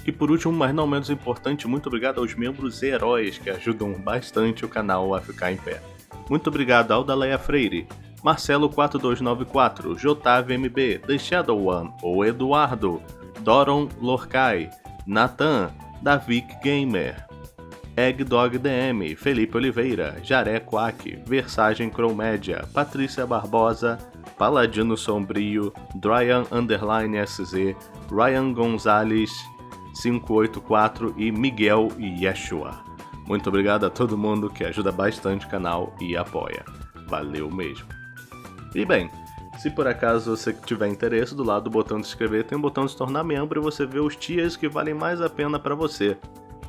E por último, mas não menos importante, muito obrigado aos membros heróis que ajudam bastante o canal a ficar em pé. Muito obrigado ao Daleia Freire, Marcelo 4294, JVMB, The Shadow One, ou Eduardo, Doron Lorcai, Nathan, Davik Gamer, Eggdog DM, Felipe Oliveira, Jaré Quack, Versagem Cromédia, Patrícia Barbosa, Paladino Sombrio, Dryan _SZ, Ryan Gonzalez 584 e Miguel Yeshua. Muito obrigado a todo mundo que ajuda bastante o canal e apoia. Valeu mesmo. E bem, se por acaso você tiver interesse, do lado do botão de se inscrever tem um botão de se tornar membro e você vê os tiers que valem mais a pena para você,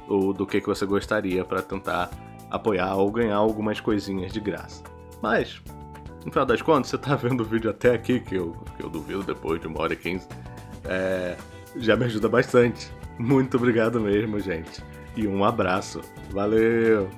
ou do que você gostaria para tentar apoiar ou ganhar algumas coisinhas de graça. Mas, no final das contas, você tá vendo o vídeo até aqui, que eu duvido depois de 1h15, já me ajuda bastante. Muito obrigado mesmo, gente. E um abraço. Valeu!